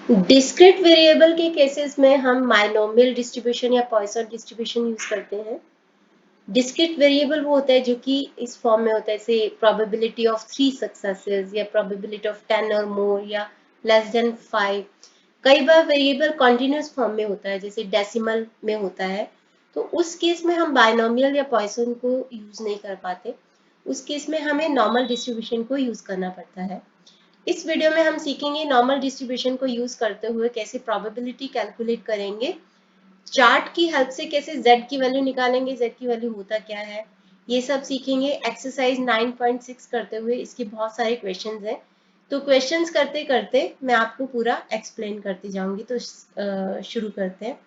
Discrete variable के cases में हम बायनोमियल डिस्ट्रीब्यूशन या पॉइसन डिस्ट्रीब्यूशन यूज करते हैं। डिस्क्रीट वेरिएबल वो होता है जो कि इस फॉर्म में होता है, जैसे प्रोबेबिलिटी ऑफ 3 सक्सेसेस या प्रोबेबिलिटी ऑफ 10 और मोर या लेस देन 5। कई बार वेरिएबल कॉन्टिन्यूस फॉर्म में होता है, जैसे डेसिमल में होता है, तो उस केस में हम बायनोमियल या पॉइसन को यूज नहीं कर पाते। उस केस में हमें नॉर्मल डिस्ट्रीब्यूशन को यूज करना पड़ता है। इस वीडियो में हम सीखेंगे नॉर्मल डिस्ट्रीब्यूशन को यूज करते हुए कैसे प्रोबेबिलिटी कैलकुलेट करेंगे, चार्ट की हेल्प से कैसे z की वैल्यू निकालेंगे, z की वैल्यू होता क्या है, ये सब सीखेंगे। एक्सरसाइज 9.6 करते हुए इसके बहुत सारे क्वेश्चंस हैं, तो क्वेश्चंस करते करते मैं आपको पूरा एक्सप्लेन करती जाऊंगी। तो शुरू करते हैं।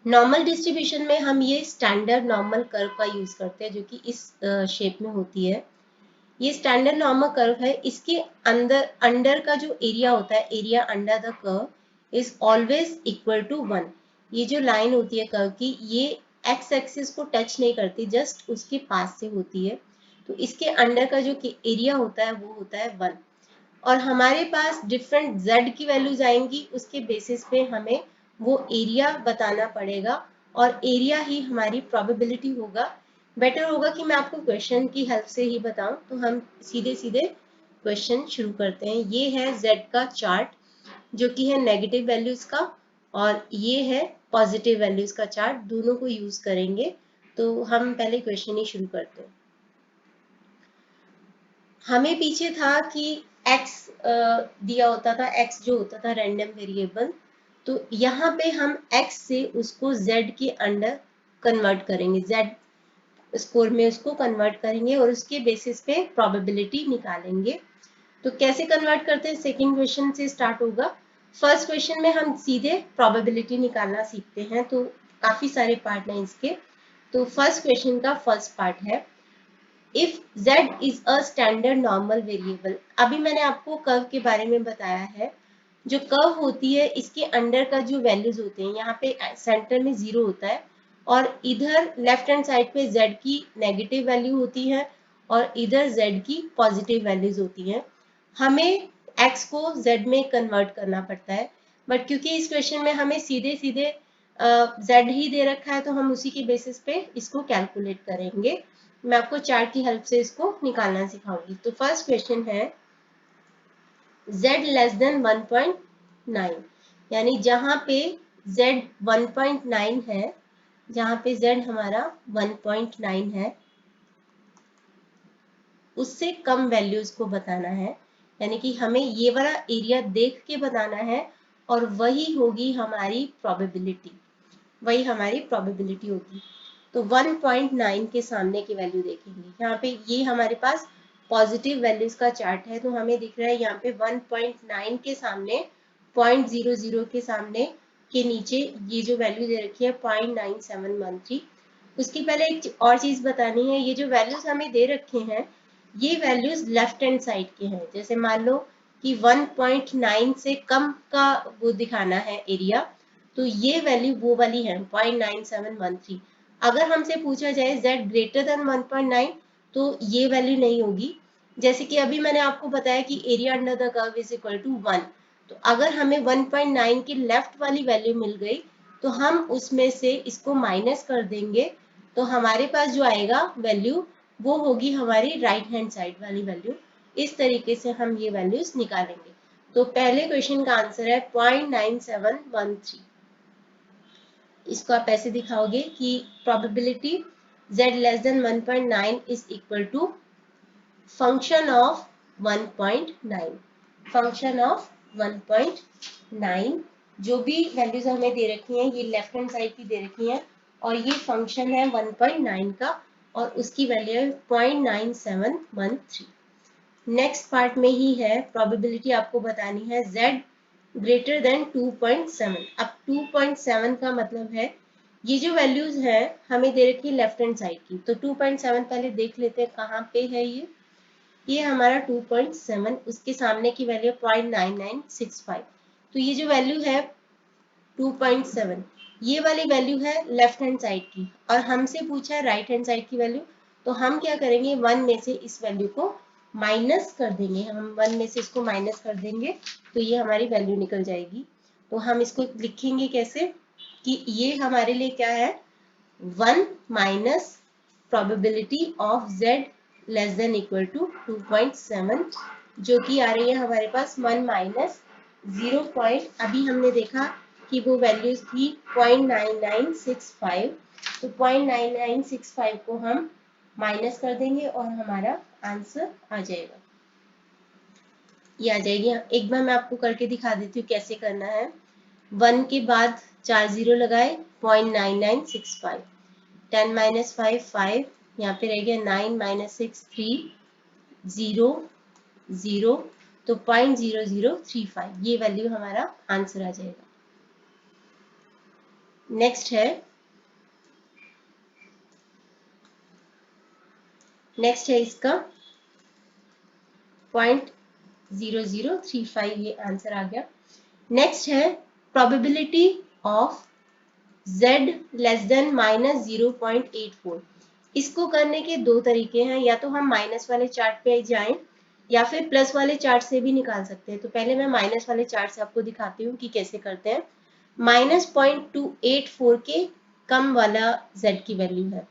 नॉर्मल डिस्ट्रीब्यूशन में हम ये स्टैंडर्ड नॉर्मल कर्व का यूज करते हैं, जो कि इस शेप में होती है। ये स्टैंडर्ड नॉर्मल कर्व है। इसके अंडर का जो एरिया होता है, area under the curve is always equal to 1। ये जो लाइन होती है कर्व की, ये एक्स एक्सिस को टच नहीं करती, जस्ट उसके पास से होती है। तो इसके अंडर का जो एरिया होता है वो होता है 1। और हमारे पास डिफरेंट z की वैल्यूज आएंगी, उसके बेसिस पे हमें वो एरिया बताना पड़ेगा और एरिया ही हमारी प्रोबेबिलिटी होगा। बेटर होगा कि मैं आपको क्वेश्चन की हेल्प से ही बताऊं। तो हम सीधे सीधे क्वेश्चन शुरू करते हैं। ये है z का चार्ट, जो कि है नेगेटिव वैल्यूज का, और ये है पॉजिटिव वैल्यूज का चार्ट, दोनों को यूज करेंगे। तो हम पहले क्वेश्चन ही शुरू करते हैं। हमें पीछे था कि x दिया होता था, x जो होता था रैंडम वेरिएबल, तो यहाँ पे हम x से उसको z के अंडर कन्वर्ट करेंगे, z स्कोर में उसको कन्वर्ट करेंगे और उसके बेसिस पे प्रोबेबिलिटी निकालेंगे। तो कैसे कन्वर्ट करते हैं, सेकेंड क्वेश्चन से स्टार्ट होगा। फर्स्ट क्वेश्चन में हम सीधे प्रोबेबिलिटी निकालना सीखते हैं, तो काफी सारे पार्ट हैं इसके। तो फर्स्ट क्वेश्चन का फर्स्ट पार्ट है, if z is a standard normal variable. अभी मैंने आपको कर्व के बारे में बताया है। जो कर्व होती है, इसके अंडर का जो वैल्यूज होते हैं, यहाँ पे सेंटर में 0 होता है और इधर लेफ्ट हैंड साइड पे z की नेगेटिव वैल्यू होती है और इधर z की पॉजिटिव वैल्यूज होती हैं। हमें x को z में कन्वर्ट करना पड़ता है, बट क्योंकि इस क्वेश्चन में हमें सीधे सीधे z ही दे रखा है, तो हम उसी के बेसिस पे इसको कैलकुलेट करेंगे। मैं आपको चार्ट की हेल्प से इसको निकालना सिखाऊंगी। तो फर्स्ट क्वेश्चन है, z लेस देन 1.9, यानी जहां पे z 1.9 है, जहां पे z हमारा 1.9 है, उससे कम वैल्यूज को बताना है। यानी कि हमें ये वाला एरिया देख के बताना है और वही होगी हमारी प्रोबेबिलिटी, वही हमारी प्रोबेबिलिटी होगी। तो 1.9 के सामने की वैल्यू देखेंगे। यहाँ पे ये हमारे पास पॉजिटिव वैल्यूज का चार्ट है, तो हमें दिख रहा है यहाँ पे 1.9 के सामने, 0.00 के सामने के नीचे ये जो वैल्यू दे रखी है 0.9713। उसकी पहले एक और चीज बतानी है, ये जो वैल्यूज हमें दे रखे हैं, ये वैल्यूज लेफ्ट हैंड साइड के हैं। जैसे मान लो कि 1.9 से कम का वो दिखाना है एरिया, तो ये वैल्यू वो वाली है 0.9713। अगर हमसे पूछा जाए z ग्रेटर देन 1.9, तो ये वैल्यू नहीं होगी। जैसे कि अभी मैंने आपको बताया कि area under the curve is equal to 1, तो अगर हमें 1.9 की लेफ्ट वाली वैल्यू मिल गई, तो हम उसमें से इसको माइनस कर देंगे, तो हमारे पास जो आएगा वैल्यू वो होगी हमारी राइट हैंड साइड वाली वैल्यू। इस तरीके से हम ये वैल्यूज निकालेंगे। तो पहले क्वेश्चन का आंसर है 0.9713। इसको आप ऐसे दिखाओगे कि probability z less than 1.9 is equal to function of 1.9, function of 1.9। जो भी वैल्यूज हमें दे रखी हैं, ये लेफ्ट हैंड साइड की दे रखी हैं, और ये फंक्शन है 1.9 का और उसकी वैल्यू है 0.9713। नेक्स्ट पार्ट में ही है, प्रोबेबिलिटी आपको बतानी है z ग्रेटर देन 2.7। अब 2.7 का मतलब है, ये जो वैल्यूज है हमें दे रखी है लेफ्ट हैंड साइड की, तो 2.7 पहले देख लेते हैं कहाँ पे है ये हमारा 2.7, उसके सामने की वैल्यू 0.9965। तो ये जो वैल्यू है 2.7, ये वाली वैल्यू है लेफ्ट हैंड साइड की, और हमसे पूछा है राइट हैंड साइड की वैल्यू। तो हम क्या करेंगे, 1 में से इस वैल्यू को माइनस कर देंगे, हम 1 में से इसको माइनस कर देंगे तो ये हमारी वैल्यू निकल जाएगी। तो हम इसको लिखेंगे कैसे कि ये हमारे लिए क्या है, 1 minus probability of z less than equal to 2.7, जो कि आ रही है हमारे पास 1 माइनस 0. अभी हमने देखा कि वो वैल्यूज थी 0.9965, तो 0.9965 को हम माइनस कर देंगे और हमारा आंसर आ जाएगा, ये आ जाएगी। एक बार मैं आपको करके दिखा देती हूँ कैसे करना है। 1 के बाद 4 जीरो लगाए, 0.9965, 10 माइनस 5 5, यहाँ पे रह गया 9 माइनस 6 3, 0 0, तो 0.0035, ये वैल्यू हमारा आंसर आ जाएगा। नेक्स्ट है इसका 0.0035, ये आंसर आ गया। नेक्स्ट है probability of z less then minus 0.84। इसको करने के दो तरीके हैं, या तो हम माइनस वाले चार्ट पे जाएं या फिर प्लस वाले चार्ट से भी निकाल सकते हैं। तो पहले मैं माइनस वाले चार्ट से आपको दिखाती हूँ कि कैसे करते हैं। माइनस 0.284 के कम वाला z की वैल्यू है,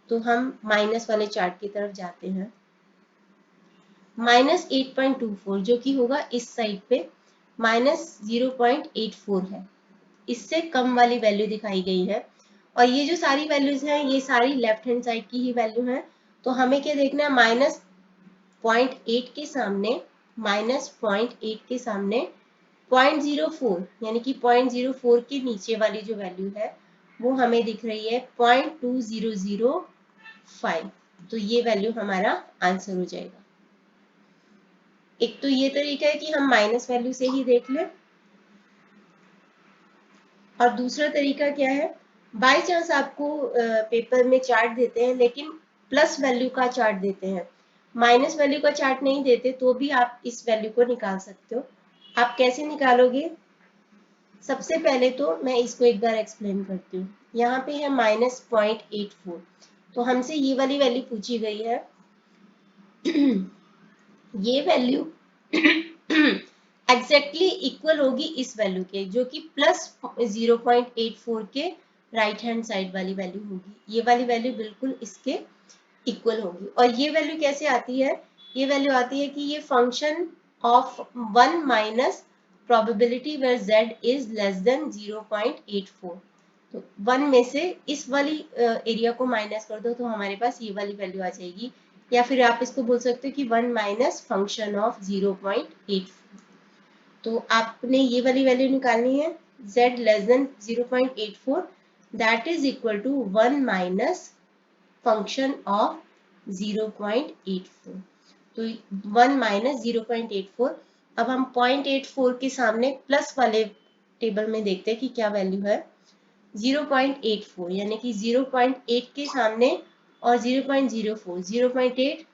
तो हम माइनस वाले चार्ट की तरफ जाते हैं। माइनस 8.24 जो कि होगा इस साइड पे, माइनस 0.84 है, इससे कम वाली वैल्यू दिखाई गई है। और ये जो सारी वैल्यूज हैं ये सारी लेफ्ट हैंड साइड की ही वैल्यू है। तो हमें क्या देखना है, माइनस 0.8 के सामने, माइनस 0.8 के सामने 0.04 यानी कि 0.04 के नीचे वाली जो वैल्यू है वो हमें दिख रही है 0.2005, तो ये वैल्यू हमारा आंसर हो जाएगा। एक तो ये तरीका है कि हम माइनस वैल्यू से ही देख लें, और दूसरा तरीका क्या है, बाय चांस आपको पेपर में चार्ट देते हैं लेकिन प्लस वैल्यू का चार्ट देते हैं, माइनस वैल्यू का चार्ट नहीं देते, तो भी आप इस वैल्यू को निकाल सकते हो। आप कैसे निकालोगे, सबसे पहले तो मैं इसको एक बार एक्सप्लेन करती हूँ। यहाँ पे है माइनस 0.84, तो हमसे ये वाली वैल्यू पूछी गई है। ये वैल्यू एग्जैक्टली इक्वल होगी इस वैल्यू के, जो कि प्लस 0.84 के राइट हैंड साइड वाली वैल्यू होगी। ये वाली वैल्यू बिल्कुल इसके इक्वल होगी। और ये वैल्यू कैसे आती है, ये वैल्यू आती है कि ये function of 1 minus probability where z is less than 0.84। तो 1 में से इस वाली एरिया को माइनस कर दो तो हमारे पास ये वाली वैल्यू आ जाएगी। या फिर आप इसको बोल सकते हो कि 1 माइनस फंक्शन ऑफ 0.84। तो आपने ये वाली वैल्यू निकालनी है, z less than 0.84, that is equal to 1 minus function of 0.84। तो 1 माइनस 0.84। अब हम 0.84 के सामने प्लस वाले टेबल में देखते हैं कि क्या वैल्यू है, 0.84 यानी कि 0.8 के सामने और 0.04, 0.8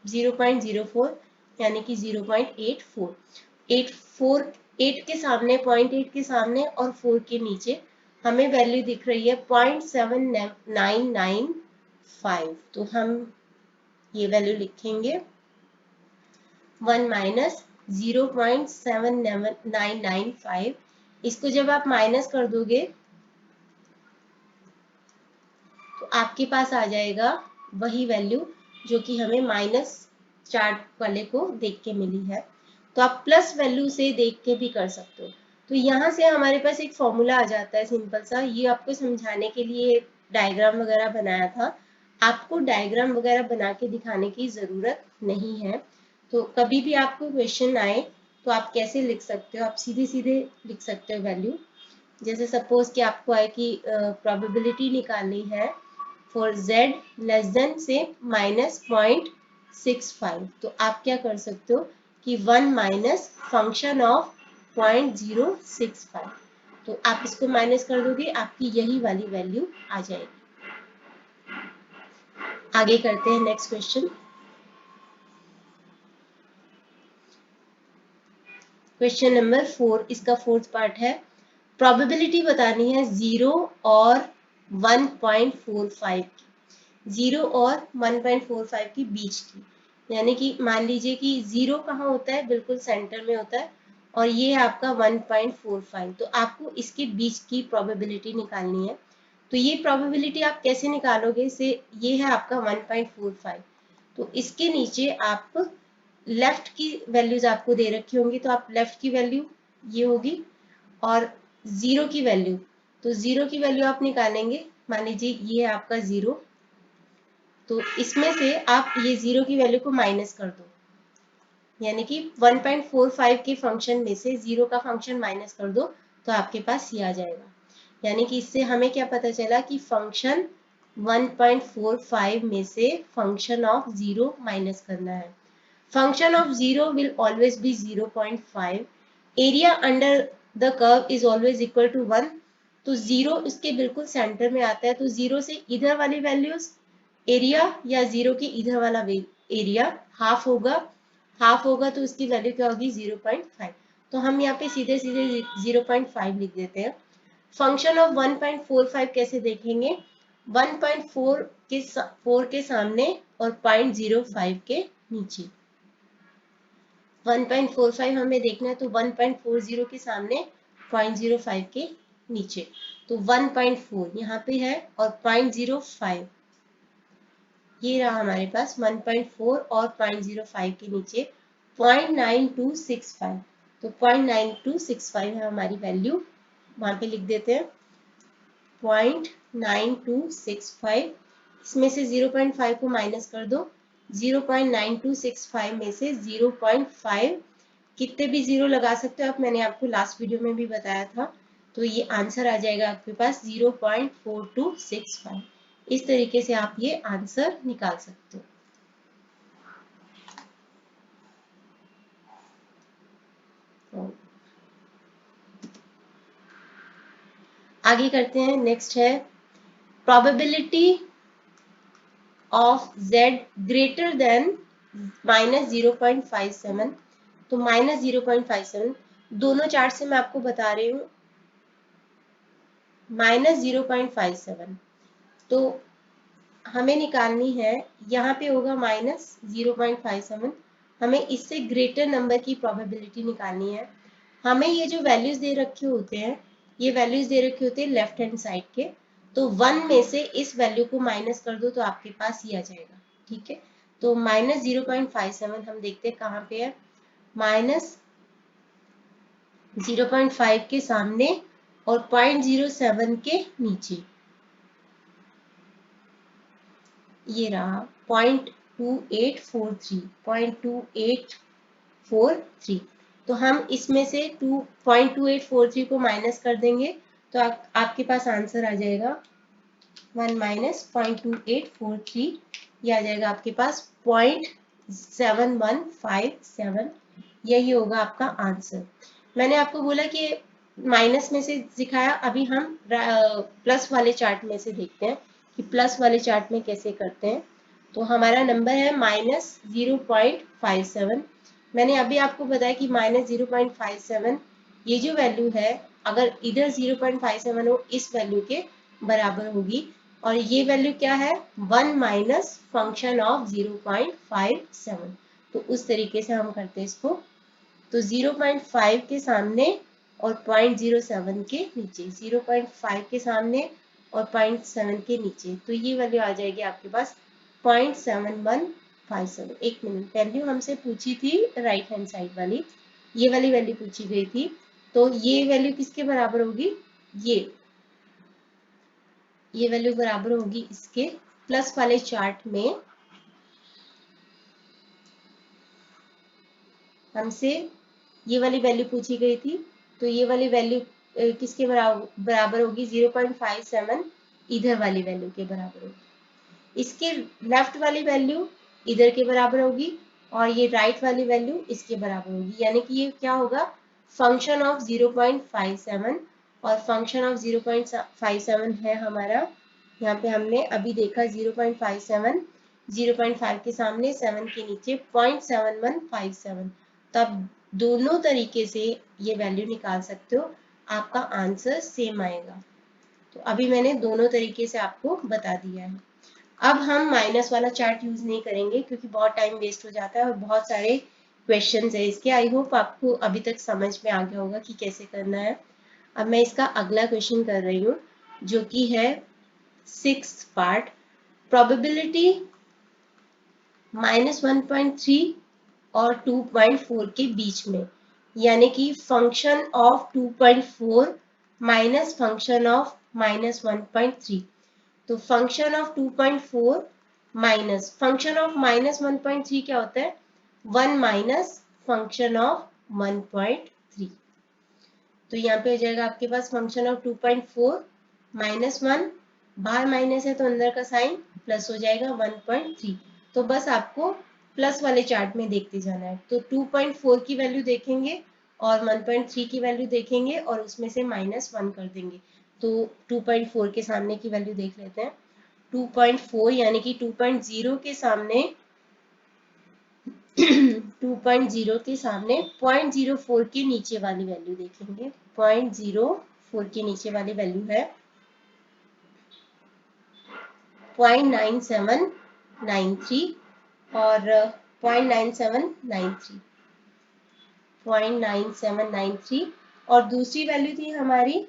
0.04 यानी कि 0.84, 8 के सामने, 0.8 के सामने और 4 के नीचे हमें वैल्यू दिख रही है 0.7995। तो हम ये वैल्यू लिखेंगे 1 माइनस 0.7995। इसको जब आप माइनस कर दोगे तो आपके पास आ जाएगा वही वैल्यू जो कि हमें माइनस चार्ट वाले को देख के मिली है। तो आप प्लस वैल्यू से देख के भी कर सकते हो। तो यहाँ से हमारे पास एक फॉर्मूला आ जाता है सिंपल सा, ये आपको समझाने के लिए डायग्राम वगैरह बनाया था। आपको डायग्राम वगैरह बना के दिखाने की ज़रूरत नहीं है। तो कभी भी आपको क्वेश्चन आए तो आप कैसे लिख सकते हो, आप सीधे सीधे लिख सकते हो वैल्यू। जैसे सपोज कि आपको आए कि प्रोबेबिलिटी निकालनी है फॉर z लेस देन से माइनस 0.65, तो आप क्या कर सकते हो कि 1 माइनस फंक्शन ऑफ 0.065, तो आप इसको माइनस कर दोगे, आपकी यही वाली वैल्यू आ जाएगी। आगे करते हैं नेक्स्ट क्वेश्चन। क्वेश्चन नंबर 4, इसका फोर्थ पार्ट है। प्रोबेबिलिटी बतानी है 0 और 1.45 की, 0 और 1.45 की बीच की। यानी कि मान लीजिए कि 0 कहाँ होता है, बिल्कुल सेंटर में होता है, और ये है आपका 1.45। तो आपको इसके बीच की प्रोबेबिलिटी निकालनी है। तो ये प्रोबेबिलिटी आप कैसे निकालोगे, से ये है आपका 1.45। तो इसके नीचे आप लेफ्ट की वैल्यूज आपको दे रखी होंगी, तो आप लेफ्ट की वैल्यू ये होगी, और 0 की वैल्यू, तो 0 की वैल्यू आप निकालेंगे। मान लीजिए ये है आपका 0, तो इसमें से आप ये 0 की वैल्यू को माइनस कर दो, यानी कि 1.45 के फंक्शन में से 0 का फंक्शन माइनस कर दो, तो आपके पास ये आ जाएगा। यानी कि इससे हमें क्या पता चला कि फंक्शन 1.45 में से फंक्शन ऑफ 0 माइनस करना है। Function of 0 will always be 0.5। Area under the curve is always equal to 1। तो 0 इसके बिल्कुल सेंटर में आता है, तो 0 से इधर वाली वैल्यूज एरिया, या 0 के इधर वाला एरिया हाफ होगा, हाफ होगा तो उसकी वैल्यू क्या होगी, 0.5। तो हम यहाँ पे सीधे सीधे 0.5 लिख देते हैं। फंक्शन ऑफ 1.45 कैसे देखेंगे, 1.4 के 4 के सामने और 0.05 के नीचे। 1.45 हमें देखना है, तो 1.40 के सामने, 0.05 के नीचे। तो 1.4 यहाँ पे है, और 0.05 ये रहा हमारे पास 1.4, और 0.05 के नीचे 0.9265। तो 0.9265 है हमारी वैल्यू, वहां पे लिख देते हैं 0.9265। इसमें से 0.5 को माइनस कर दो, 0.9265 में से 0.5, कितने भी जीरो लगा सकते हो आप, मैंने आपको लास्ट वीडियो में भी बताया था। तो ये आंसर आ जाएगा आपके पास 0.4265। इस तरीके से आप ये आंसर निकाल सकते हो। आगे करते हैं, नेक्स्ट है probability of z greater than -0.57। तो -0.57 दोनों चार्ट से मैं आपको बता रही हूँ, -0.57। तो हमें निकालनी है, यहाँ पे होगा -0.57, हमें इससे ग्रेटर नंबर की प्रोबेबिलिटी निकालनी है। हमें ये जो वैल्यूज दे रखे होते हैं, ये वैल्यूज दे रखे होते हैं लेफ्ट हैंड साइड के, तो 1 में से इस वैल्यू को माइनस कर दो, तो आपके पास ये आ जाएगा। ठीक है, तो -0.57 हम देखते हैं कहाँ पे है, -0.5 के सामने और 0.07 के नीचे, ये रहा 0.2843। तो हम इसमें से 0.2843 को माइनस कर देंगे, तो आपके पास आंसर आ जाएगा 1 माइनस 0.2843, ये आ जाएगा आपके पास 0.7157। यही होगा आपका आंसर। मैंने आपको बोला कि माइनस में से दिखाया, अभी हम प्लस वाले चार्ट में से देखते हैं कि प्लस वाले चार्ट में कैसे करते हैं। तो हमारा नंबर है -0.57। मैंने अभी आपको बताया कि -0.57 ये जो वैल्यू है, अगर इधर 0.57 हो, इस वैल्यू के बराबर होगी, और ये वैल्यू क्या है, 1 माइनस फंक्शन ऑफ 0.57। तो उस तरीके से हम करते हैं इसको। तो 0.5 के सामने और 0.07 के नीचे, 0.5 के सामने और 0.7 के नीचे, तो ये वैल्यू आ जाएगी आपके पास 0.7157। एक मिनट, वैल्यू हमसे पूछी थी राइट हैंड साइड वाली, ये वाली वैल्यू पूछी गई थी, तो ये वैल्यू किसके बराबर होगी, ये वैल्यू बराबर होगी इसके प्लस वाले चार्ट में। हमसे ये वाली वैल्यू पूछी गई थी, तो ये वाली वैल्यू किसके बराबर होगी, 0.57 इधर वाली वैल्यू के बराबर होगी। इसके लेफ्ट वाली वैल्यू इधर के बराबर होगी, और ये राइट वाली वैल्यू इसके बराबर होगी। यानी कि ये क्या होगा, फंक्शन ऑफ 0.57, और फंक्शन ऑफ 0.57 है हमारा, यहाँ पे हमने अभी देखा 0.57, 0.5 के सामने 7 के नीचे 0.7157। तो आप दोनों तरीके से ये वैल्यू निकाल सकते हो, आपका आंसर सेम आएगा। तो अभी मैंने दोनों तरीके से आपको बता दिया है। अब हम माइनस वाला चार्ट यूज नहीं करेंगे क्योंकि बहुत टाइम वेस्ट हो जाता है और बहुत सारे क्वेश्चंस है इसके। आई होप आपको अभी तक समझ में आ गया होगा कि कैसे करना है। अब मैं इसका अगला क्वेश्चन कर रही हूँ जो कि है 6th पार्ट, प्रोबेबिलिटी -1.3 और 2.4 के बीच में, यानी कि function of 2.4 minus function of -1.3। तो function of 2.4 minus function of -1.3 क्या होता है? 1 माइनस फंक्शन ऑफ 1.3। तो यहाँ पे हो जाएगा आपके पास फंक्शन ऑफ 2.4 -1, बाहर माइनस है तो अंदर का साइन प्लस हो जाएगा 1.3। तो बस आपको प्लस वाले चार्ट में देखते जाना है। तो 2.4 की वैल्यू देखेंगे और 1.3 की वैल्यू देखेंगे और उसमें से -1 कर देंगे। तो 2.4 के सामने की वैल्यू देख लेते हैं। 2.4 यानी कि 2.0 के सामने 2.0 के सामने 0.04 के नीचे वाली वैल्यू देखेंगे। 0.04 के नीचे वाली वैल्यू है 0.9793 और 0.9793 और दूसरी वैल्यू थी हमारी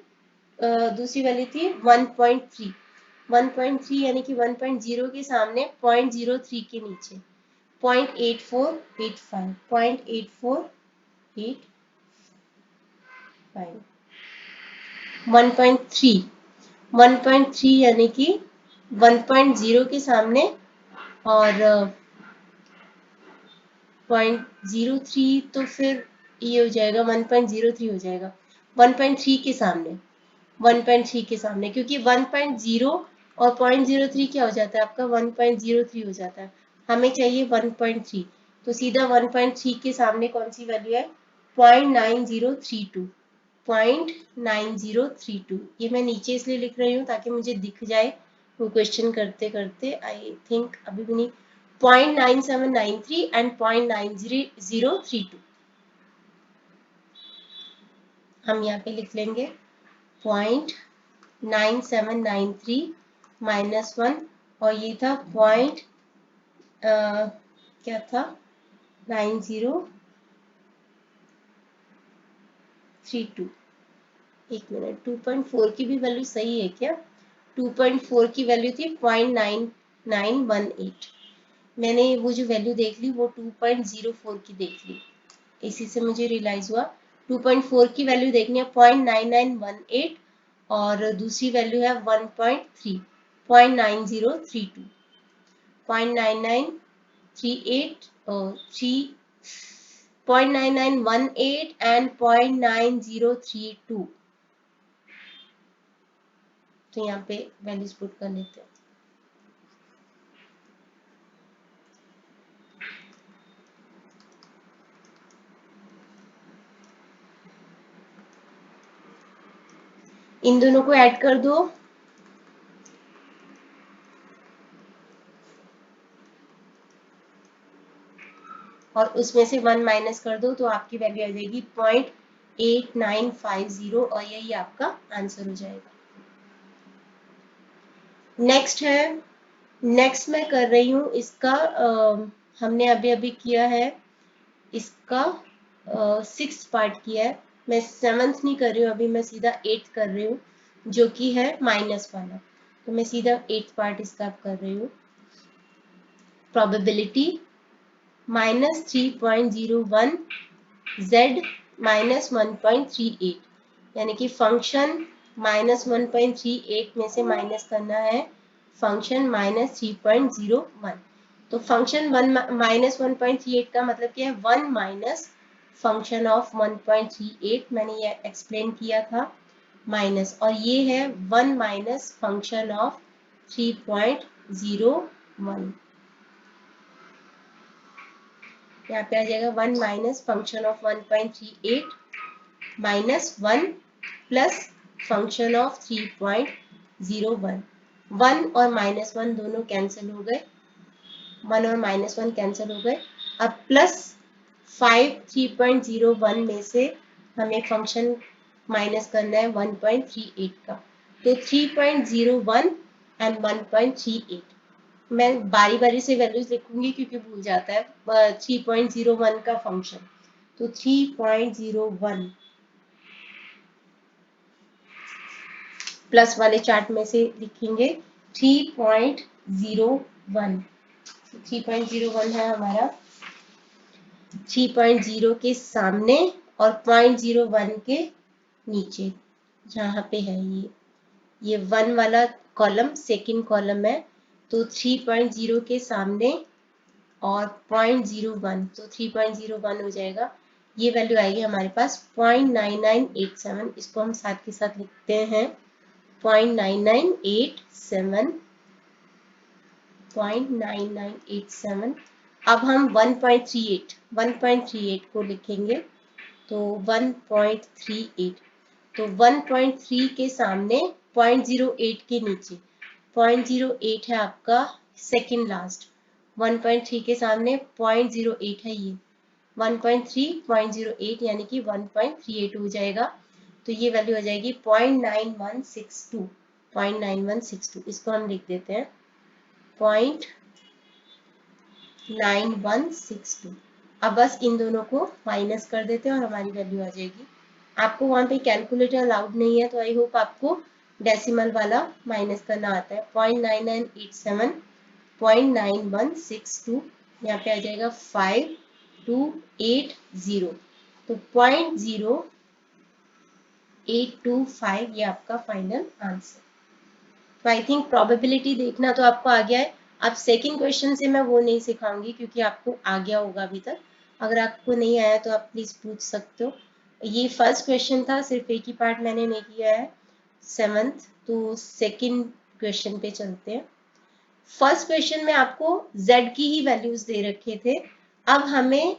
दूसरी वैल्यू थी 1.3। 1.3 यानी कि 1.0 के सामने 0.03 के नीचे 0.8485 0.8485 1.3 1.3 यानी कि 1.0 के सामने और 0.03 तो फिर ये हो जाएगा 1.03 हो जाएगा 1.3 के सामने 1.3 के सामने, क्योंकि 1.0 और 0.03 क्या हो जाता है आपका 1.03 हो जाता है। हमें चाहिए 1.3, तो सीधा 1.3 के सामने कौन सी वैल्यू है 0.9032 0.9032। ये मैं नीचे इसलिए लिख रही हूँ ताकि मुझे दिख जाए वो क्वेश्चन करते करते। आई थिंक अभी भी नहीं 0.9793 एंड 0.9032 हम यहाँ पे लिख लेंगे 0.9793 -1 और ये था क्या था 9032। एक मिनट 2.4 की भी वैल्यू सही है क्या? 2.4 की वैल्यू थी 0.9918। मैंने वो जो वैल्यू देख ली वो 2.04 की देख ली, इसी से मुझे रियलाइज हुआ 2.4 की वैल्यू देखनी है 0.9918 और दूसरी वैल्यू है 1.3 0.9032 0.9938 और 0.9918 एंड 0.9032। तो यहाँ पे वैल्यूज पुट कर लेते हैं। इन दोनों को ऐड कर दो और उसमें से 1 माइनस कर दो तो आपकी वैल्यू आ जाएगी 0.8950 और यही आपका आंसर हो जाएगा। नेक्स्ट मैं कर रही हूँ इसका हमने अभी अभी किया है इसका 6th पार्ट किया है। मैं 7th नहीं कर रही हूँ अभी, मैं सीधा 8th कर रही हूँ जो कि है माइनस वाला। तो मैं सीधा 8th पार्ट इसका कर रही हूँ। प्रोबेबिलिटी -3.01 z -1.38 यानी कि फंक्शन -1.38 में से माइनस करना है फंक्शन -3.01। तो फंक्शन -1.38 का मतलब क्या है 1 माइनस फंक्शन ऑफ 1.38। मैंने ये एक्सप्लेन किया था माइनस, और ये है 1 माइनस फंक्शन ऑफ 3.01। यहाँ पे आ जाएगा 1 minus function of 1.38 minus 1 plus function of 3.01। 1 और -1 दोनों कैंसिल हो गए, 1 और -1 कैंसिल हो गए। अब प्लस 5 3.01 में से हमें फंक्शन माइनस करना है 1.38 का। तो 3.01 एंड 1.38 मैं बारी बारी से वैल्यूज लिखूंगी क्योंकि भूल जाता है। 3.01 का फंक्शन, तो 3.01 प्लस वाले चार्ट में से लिखेंगे 3.01। 3.01 है हमारा, 3.0 के सामने और 0.01 के नीचे जहाँ पे है ये 1 वाला कॉलम सेकंड कॉलम है, तो 3.0 के सामने और 0.01, तो 3.01 हो जाएगा। ये वैल्यू आएगी हमारे पास 0.9987। इसको हम साथ के साथ लिखते हैं 0.9987, 0.9987। अब हम 1.38 को लिखेंगे, तो 1.38, तो 1.3 के सामने 0.08 के नीचे 0.08 है आपका सेकंड लास्ट, 1.3 के सामने 0.08 है ये 1.3 0.08 यानी कि 1.38 हो जाएगा। तो ये वैल्यू हो जाएगी 0.9162, 0.9162। इसको हम लिख देते हैं 0.9162। अब बस इन दोनों को माइनस कर देते हैं और हमारी वैल्यू आ जाएगी। आपको वहां पे कैलकुलेटर अलाउड नहीं है, तो आई होप आपको डेसिमल वाला माइनस करना आता है। 0.9987 0.9162, यहाँ पे आ जाएगा 5280, तो 0.0825 ये आपका फाइनल आंसर। तो आई थिंक प्रोबेबिलिटी देखना तो आपको आ गया है। अब सेकंड क्वेश्चन से मैं वो नहीं सिखाऊंगी क्योंकि आपको आ गया होगा अभी तक। अगर आपको नहीं आया तो आप प्लीज पूछ सकते हो। ये फर्स्ट क्वेश्चन था, सिर्फ एक ही पार्ट मैंने नहीं किया है 7th, तो सेकंड क्वेश्चन पे चलते हैं। फर्स्ट क्वेश्चन में आपको z की ही वैल्यूज दे रखे थे, अब हमें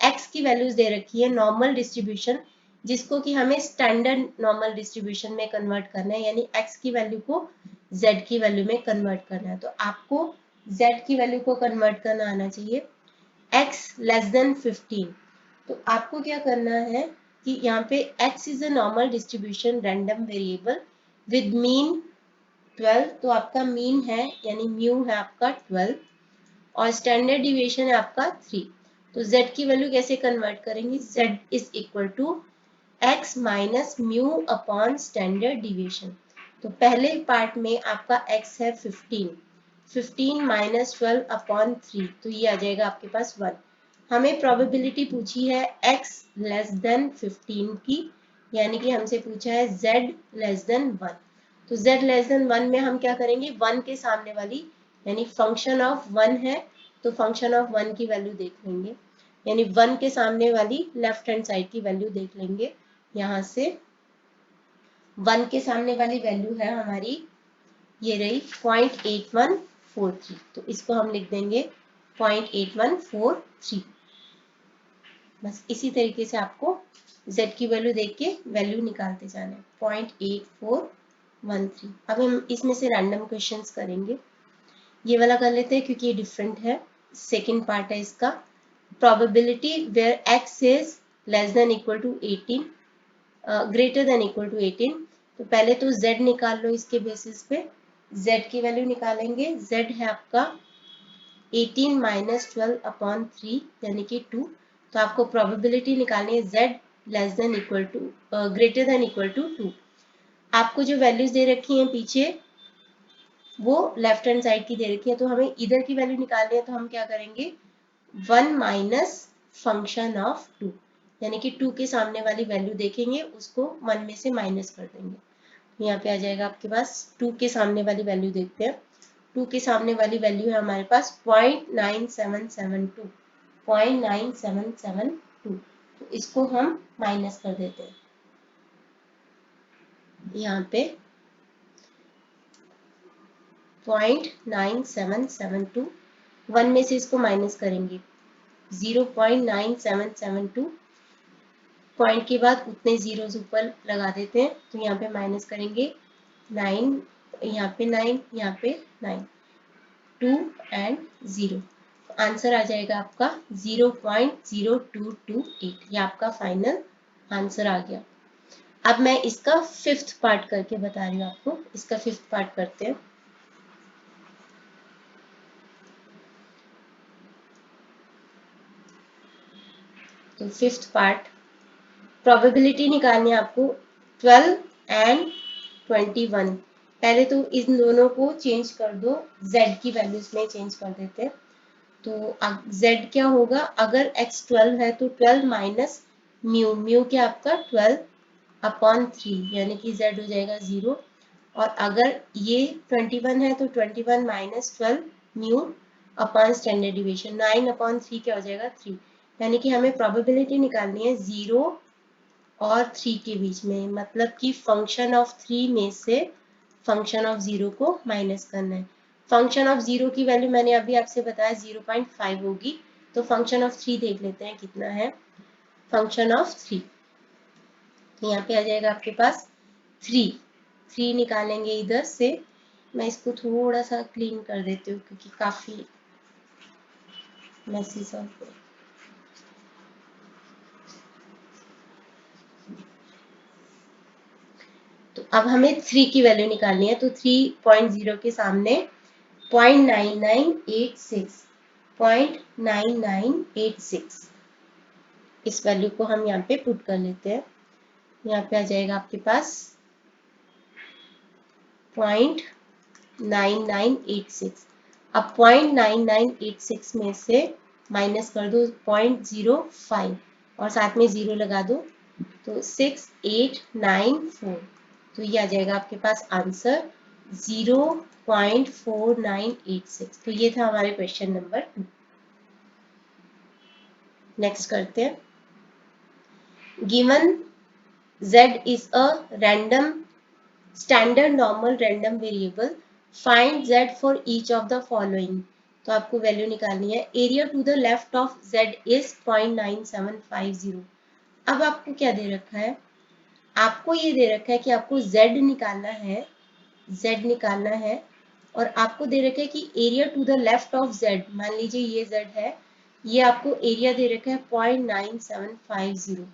x की वैल्यूज दे रखी है नॉर्मल डिस्ट्रीब्यूशन, जिसको कि हमें स्टैंडर्ड नॉर्मल डिस्ट्रीब्यूशन में कन्वर्ट करना है, यानी x की वैल्यू को z की वैल्यू में कन्वर्ट करना है। तो आपको z की वैल्यू को कन्वर्ट करना आना चाहिए x लेस देन 15। तो आपको क्या करना है कि यहाँ पे x is a normal distribution random variable with mean 12, तो आपका मीन है यानी म्यू है आपका 12 और स्टैंडर्ड डिविएशन है आपका 3। तो z की वैल्यू कैसे कन्वर्ट करेंगे, z is equal to x minus mu upon standard deviation. तो पहले पार्ट में आपका x है 15 माइनस 12 अपॉन 3, तो ये आ जाएगा आपके पास 1। हमें प्रोबेबिलिटी पूछी है x लेस देन 15 की, यानी कि हमसे पूछा है z लेस देन 1। तो z लेस देन 1 में हम क्या करेंगे, 1 के सामने वाली यानी फंक्शन ऑफ 1 है, तो फंक्शन ऑफ 1 की वैल्यू देख लेंगे, यानी 1 के सामने वाली लेफ्ट हैंड साइड की वैल्यू देख लेंगे। यहाँ से 1 के सामने वाली वैल्यू है हमारी, ये रही 0.8143, तो इसको हम लिख देंगे 0.8143। बस इसी तरीके से आपको z की वैल्यू देख के वैल्यू निकालते जाना है 0.8413। अब हम इसमें से रैंडम क्वेश्चंस करेंगे। ये वाला कर लेते हैं क्योंकि ये डिफरेंट है, सेकंड पार्ट है इसका। Probability where x is less than equal to 18, greater than equal to 18। तो पहले तो z निकाल लो, इसके बेसिस पे z की वैल्यू निकालेंगे। z है आपका 18 माइनस 12 अपॉन 3 यानी कि 2। तो आपको प्रोबेबिलिटी निकालनी है z less than equal to greater than equal to 2। आपको जो वैल्यूज दे रखी हैं पीछे वो लेफ्ट हैंड साइड की दे रखी है, तो हमें इधर की वैल्यू निकालनी है। तो हम क्या करेंगे, 1 माइनस फंक्शन ऑफ 2, यानी कि 2 के सामने वाली वैल्यू देखेंगे, उसको 1 में से माइनस कर देंगे। यहाँ पे आ जाएगा आपके पास 2 के सामने वाली वैल्यू देखते हैं। 2 के सामने वाली वैल्यू है हमारे पास 0.9772, 0.9772। तो इसको हम माइनस कर देते हैं यहाँ पे 0.9772, 1 में से इसको माइनस करेंगे 0.9772, पॉइंट के बाद उतने जीरोस ऊपर लगा देते हैं। तो यहाँ पे माइनस करेंगे 9, यहाँ पे 9, यहाँ पे 9, 2 एंड 0। आंसर आ जाएगा आपका 0.0228। ये आपका फाइनल आंसर आ गया। अब मैं इसका 5th पार्ट करके बता रही हूँ आपको। इसका 5th पार्ट करते हैं। तो फिफ्थ पार्ट, प्रोबेबिलिटी निकालनी है आपको 12 एंड 21। पहले तो इन दोनों को चेंज कर दो, z की वैल्यूज में चेंज कर देते हैं। तो z क्या होगा, अगर x 12 है तो 12 माइनस म्यू, म्यू क्या आपका 12 अपॉन 3, यानी कि z हो जाएगा 0। और अगर ये 21 है तो 21 minus 12 mu upon standard deviation, 9 upon 3 क्या हो जाएगा 3। यानी कि हमें प्रोबेबिलिटी निकालनी है 0 और 3 के बीच में, मतलब कि फंक्शन ऑफ 3 में से फंक्शन ऑफ 0 को माइनस करना है। फंक्शन ऑफ 0 की वैल्यू मैंने अभी आपसे बताया 0.5 होगी, तो फंक्शन ऑफ 3 देख लेते हैं कितना है। फंक्शन ऑफ 3, तो यहाँ पे आ जाएगा आपके पास 3 निकालेंगे इधर से। मैं इसको थोड़ा सा क्लीन कर देती हूँ क्योंकि काफी मैसी सा हो गया। तो अब हमें 3 की वैल्यू निकालनी है, तो 3.0 के सामने 0.9986 इस वैल्यू को हम यहाँ पे पुट कर लेते हैं। यहाँ पे आ जाएगा आपके पास 0.9986। अब 0.9986 में से माइनस कर दो 0.05 और साथ में 0 लगा दो, तो 6894। तो ये आ जाएगा आपके पास आंसर 0.4986। तो ये था हमारे क्वेश्चन नंबर 2। नेक्स्ट करते हैं। Given z is a random standard normal random variable, find z for each of the following। तो आपको वैल्यू निकालनी है। Area to the left of z is 0.9750। अब आपको क्या दे रखा है, आपको ये दे रखा है कि आपको z निकालना है, z निकालना है, और आपको दे रखा है कि area to the left of z, मान लीजिए ये z है, ये आपको एरिया दे रखा है 0.9750।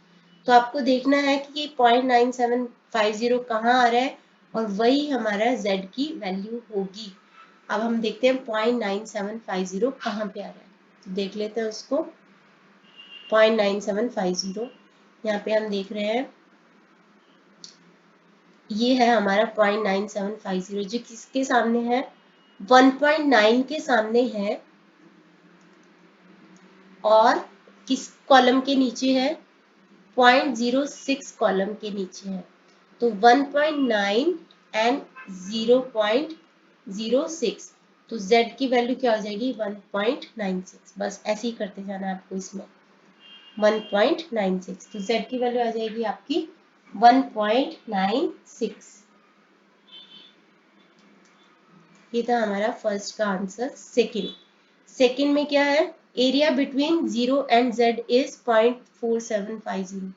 तो आपको देखना है कि ये 0.9750 कहाँ आ रहा है, और वही हमारा z की वैल्यू होगी। अब हम देखते हैं 0.9750 कहाँ पे आ रहा है, तो देख लेते हैं उसको। 0.9750 यहाँ पे हम देख रहे हैं, ये है हमारा 0.9750, जो किसके सामने है, 1.9 के सामने है, और किस कॉलम के नीचे है, 0.06 कॉलम के नीचे है। तो 1.9 एंड 0.06, तो z की वैल्यू क्या हो जाएगी 1.96। बस ऐसे ही करते जाना है आपको इसमें, 1.96, तो z की वैल्यू आ जाएगी आपकी 1.96। ये था हमारा फर्स्ट का आंसर। सेकंड में क्या है, area between 0 and z is 0.4750।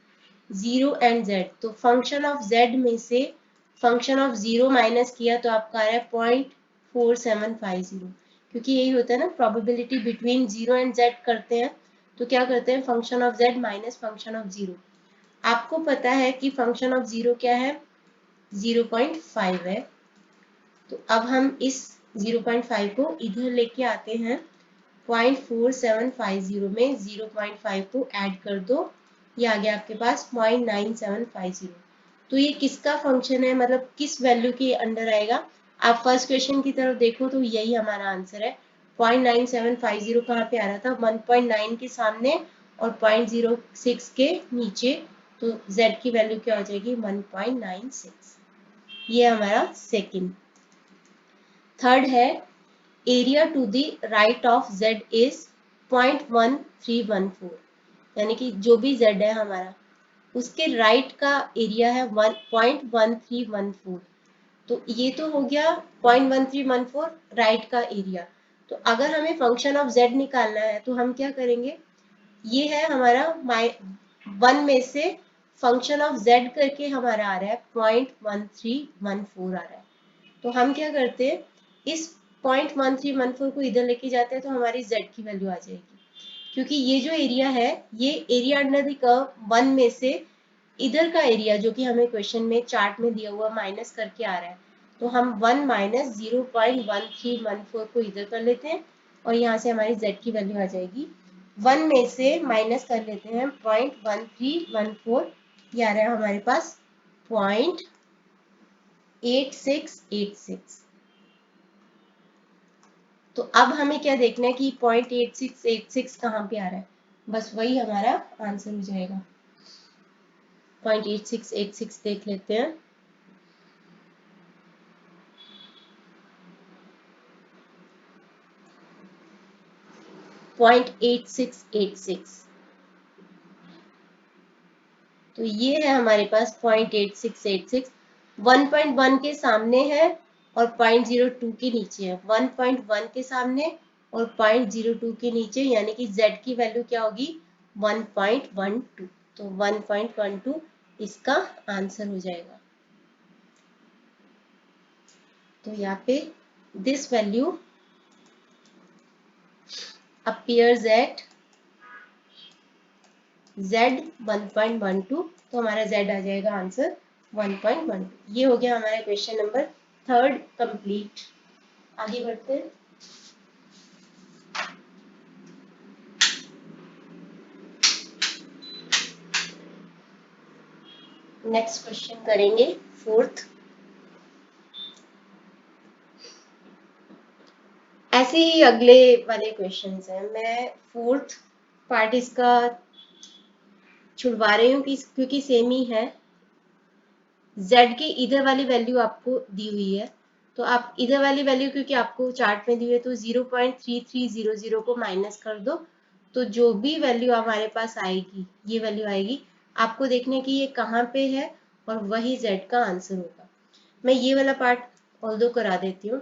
0 and z, तो फंक्शन ऑफ z में से फंक्शन ऑफ 0 माइनस किया तो आपका आ रहा है 0.4750, क्योंकि यही होता है ना, प्रोबेबिलिटी बिटवीन 0 एंड z करते हैं तो क्या करते हैं, function of z minus function of 0। आपको पता है कि फंक्शन ऑफ 0 क्या है, 0.5 है। तो अब हम इस 0.5 को इधर लेके आते हैं, 0.4750 में 0.5 को ऐड कर दो, ये आ गया आपके पास 0.9750। तो ये किसका फंक्शन है, मतलब किस वैल्यू के अंडर आएगा। आप फर्स्ट क्वेश्चन की तरफ देखो तो यही हमारा आंसर है। 0.9750 कहाँ पे आ रहा था, 1.9 के सामने और 0.06 के नीचे, तो z की वैल्यू क्या हो जाएगी 1.96। ये हमारा सेकंड। थर्ड है, area to the right of z is 0.1314, यानी कि जो भी z है हमारा, उसके राइट का एरिया है 0.1314। तो ये तो हो गया 0.1314 राइट का एरिया। तो अगर हमें फंक्शन ऑफ z निकालना है तो हम क्या करेंगे, ये है हमारा 1 में से फंक्शन ऑफ z करके हमारा आ रहा है 0.1314 आ रहा है। तो हम क्या करते हैं, इस 0.1314 को इधर लेके जाते हैं तो हमारी z की वैल्यू आ जाएगी, क्योंकि ये जो एरिया है, ये एरिया अंडर द कर्व 1 में से इधर का एरिया जो कि हमें क्वेश्चन में चार्ट में दिया हुआ माइनस करके आ रहा है, तो हम 1 माइनस 0.1314 को इधर कर लेते हैं और यहाँ से हमारी z की वैल्यू आ जाएगी 1 में से माइनस कर लेते हैं 0.1314, ये आ रहा है हमारे पास 0.8686। तो अब हमें क्या देखना है कि 0.8686 कहाँ पे आ रहा है, बस वही हमारा आंसर हो जाएगा। 0.8686 देख लेते हैं। पॉइंट 8686, तो ये है हमारे पास 0.8686। 1.1 के सामने है और 0.02 के नीचे है। 1.1 के सामने और 0.02 के नीचे, यानी कि z की वैल्यू क्या होगी 1.12। तो 1.12 इसका आंसर हो जाएगा। तो यहाँ पे this value appears at z 1.12, तो हमारा z आ जाएगा आंसर 1.12। ये हो गया हमारा क्वेश्चन नंबर 3 कंप्लीट। आगे बढ़ते हैं। नेक्स्ट क्वेश्चन करेंगे 4th। ऐसे ही अगले वाले क्वेश्चंस हैं। मैं 4th पार्ट इसका छुड़वा रही हूँ क्योंकि सेम ही है। z की इधर वाली वैल्यू आपको दी हुई है, तो आप इधर वाली वैल्यू क्योंकि आपको चार्ट में दी हुई है, तो 0.3300 को माइनस कर दो, तो जो भी वैल्यू हमारे पास आएगी ये वैल्यू आएगी। आपको देखने की ये कहाँ पे है और वही z का आंसर होगा। मैं ये वाला पार्ट ऑल्दो करा देती हूँ।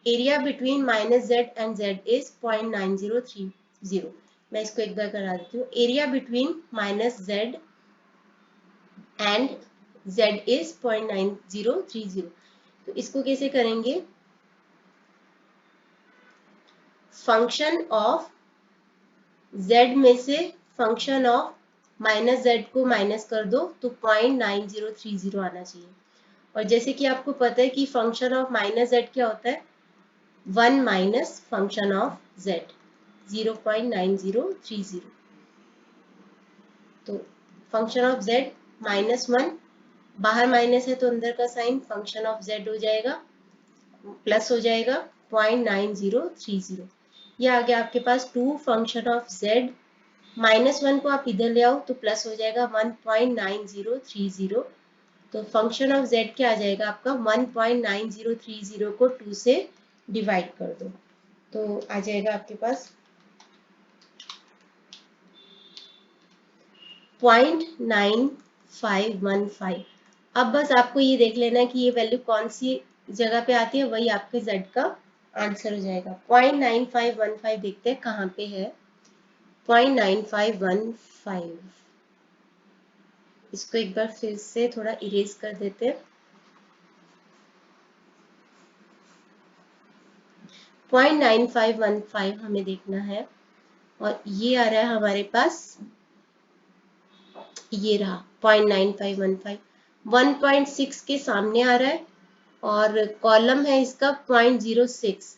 Area between -z and z is 0.9030। मैं इसको एक बार करा देती हूँ। Area between -z and z is 0.9030। तो इसको कैसे करेंगे, फंक्शन ऑफ z में से फंक्शन ऑफ -z को माइनस कर दो, तो 0.9030 आना चाहिए। और जैसे कि आपको पता है कि फंक्शन ऑफ -z क्या होता है, 1 माइनस फंक्शन ऑफ z, 0.9030। तो फंक्शन ऑफ z -1, बाहर माइनस है तो अंदर का साइन फंक्शन ऑफ z हो जाएगा, प्लस हो जाएगा 0.9030। ये आ गया आपके पास 2 फंक्शन ऑफ z, -1 को आप इधर ले आओ तो प्लस हो जाएगा 1.9030। तो फंक्शन ऑफ z क्या आ जाएगा आपका, 1.9030 को 2 से डिवाइड कर दो, तो आ जाएगा आपके पास 0.9515। अब बस आपको ये देख लेना है कि ये वैल्यू कौन सी जगह पे आती है, वही आपके z का आंसर हो जाएगा। 0.9515 देखते हैं कहाँ पे है। 0.9515, इसको एक बार फिर से थोड़ा इरेज कर देते हैं। 0.9515 हमें देखना है और ये आ रहा है हमारे पास, ये रहा 0.9515, 1.6 के सामने आ रहा है और कॉलम है इसका 0.06,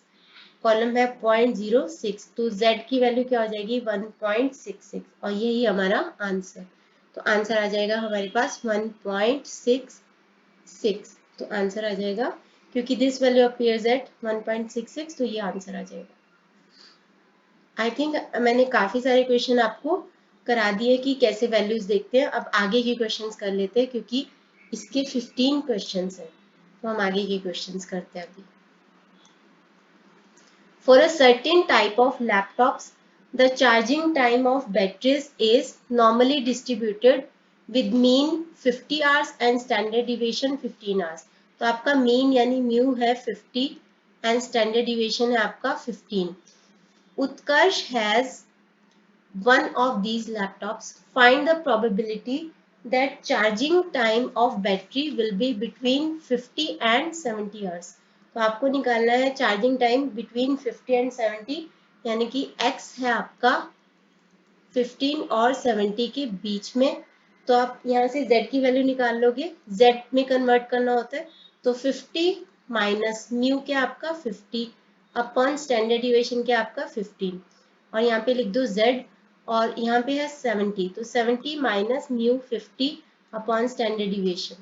कॉलम है 0.06, तो z की वैल्यू क्या हो जाएगी 1.66 और यही हमारा आंसर। तो आंसर आ जाएगा हमारे पास 1.66। तो आंसर आ जाएगा क्योंकि दिस वैल्यू अपीयर्स एट 1.66, तो ये आंसर आ जाएगा। आई थिंक मैंने काफी सारे क्वेश्चन आपको करा दिए कि कैसे वैल्यूज देखते हैं। अब आगे के क्वेश्चंस कर लेते हैं क्योंकि इसके 15 क्वेश्चंस हैं, तो हम आगे के क्वेश्चंस करते हैं अभी। For a certain type of laptops, the charging time of batteries is normally distributed with mean 50 hours and standard deviation 15 hours। तो आपका mean यानी mu है 50 and standard deviation है आपका 15। Utkarsh has one of these laptops. Find the probability that charging time of battery will be between 50 and 70 hours। तो आपको निकालना है चार्जिंग टाइम बिटवीन 50 एंड 70, यानी कि x है आपका 15 और 70 के बीच में। तो आप यहाँ से z की वैल्यू निकाल लोगे, z में कन्वर्ट करना होता है, तो 50 माइनस म्यू क्या आपका 50 अपॉन स्टैंडर्ड डिविएशन क्या आपका 15, और यहाँ पे लिख दो z और यहाँ पे है 70, तो 70 minus mu 50 upon standard deviation,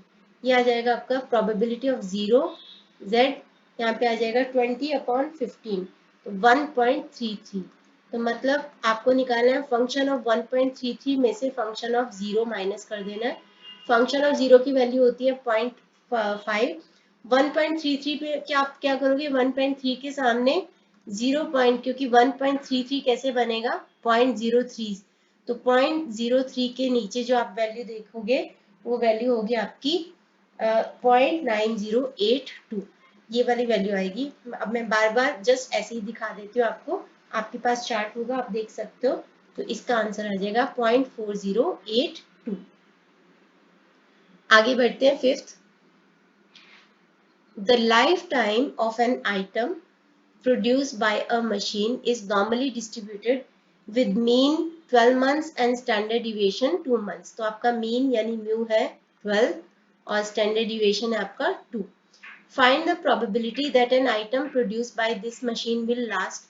ये आ जाएगा आपका प्रोबेबिलिटी ऑफ 0 z, यहाँ पे आ जाएगा 20 अपॉन 15, तो 1.33। तो मतलब आपको निकालना है फंक्शन ऑफ 1.33 में से फंक्शन ऑफ 0 माइनस कर देना है। फंक्शन ऑफ 0 की वैल्यू होती है 0.5, 1.33 पे क्या आप क्या करोगे, 1.3 के सामने 0 पॉइंट, क्योंकि 1.33 कैसे बनेगा 0.03, तो 0.03 के नीचे जो आप वैल्यू देखोगे वो वैल्यू होगी आपकी 0.9082, ये वाली वैल्यू आएगी। अब मैं बार बार जस्ट ऐसे ही दिखा देती हूँ आपको, आपके पास चार्ट होगा आप देख सकते हो, तो इसका आंसर आ जाएगा 0.4082। आगे बढ़ते हैं fifth, the life time of an item produced by a machine is normally distributed with mean 12 months and standard deviation 2 months। तो आपका mean यानी mu है 12 और standard deviation है आपका 2। Find the probability that an item produced by this machine will last।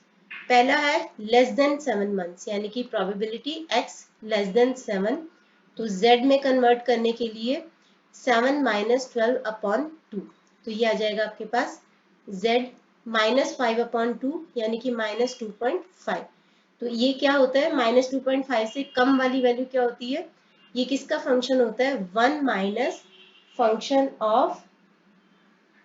पहला है less than 7 months, यानी कि probability x less than 7, तो z में convert करने के लिए 7 minus 12 upon 2, तो ये आ जाएगा आपके पास z -5 अपॉन 2 यानी कि -2.5। तो ये क्या होता है, -2.5 से कम वाली वैल्यू क्या होती है, ये किसका फंक्शन होता है, 1 माइनस फंक्शन ऑफ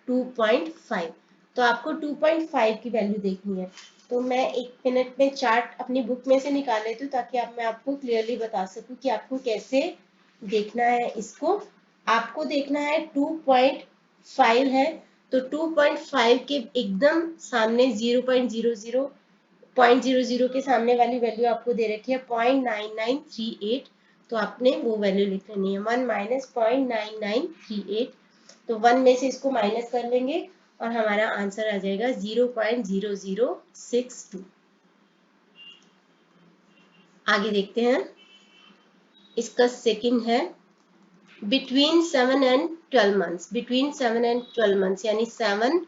2.5। तो आपको 2.5 की वैल्यू देखनी है, तो मैं 1 मिनट में चार्ट अपनी बुक में से निकाल लेती हूँ ताकि मैं आपको क्लियरली बता सकूँ कि आपको कैसे देखना है इसको। आपको देखना है 2.5 है, तो 2.5 के एकदम सामने 0.00 के सामने वाली वैल्यू आपको दे रखी है 0.9938, तो आपने वो वैल्यू लिख लेनी है 1 माइनस 0.9938, तो 1 में से इसको माइनस कर लेंगे और हमारा आंसर आ जाएगा 0.0062। आगे देखते हैं, इसका सेकंड है between 7 and 12 months, between 7 and 12 months यानी 7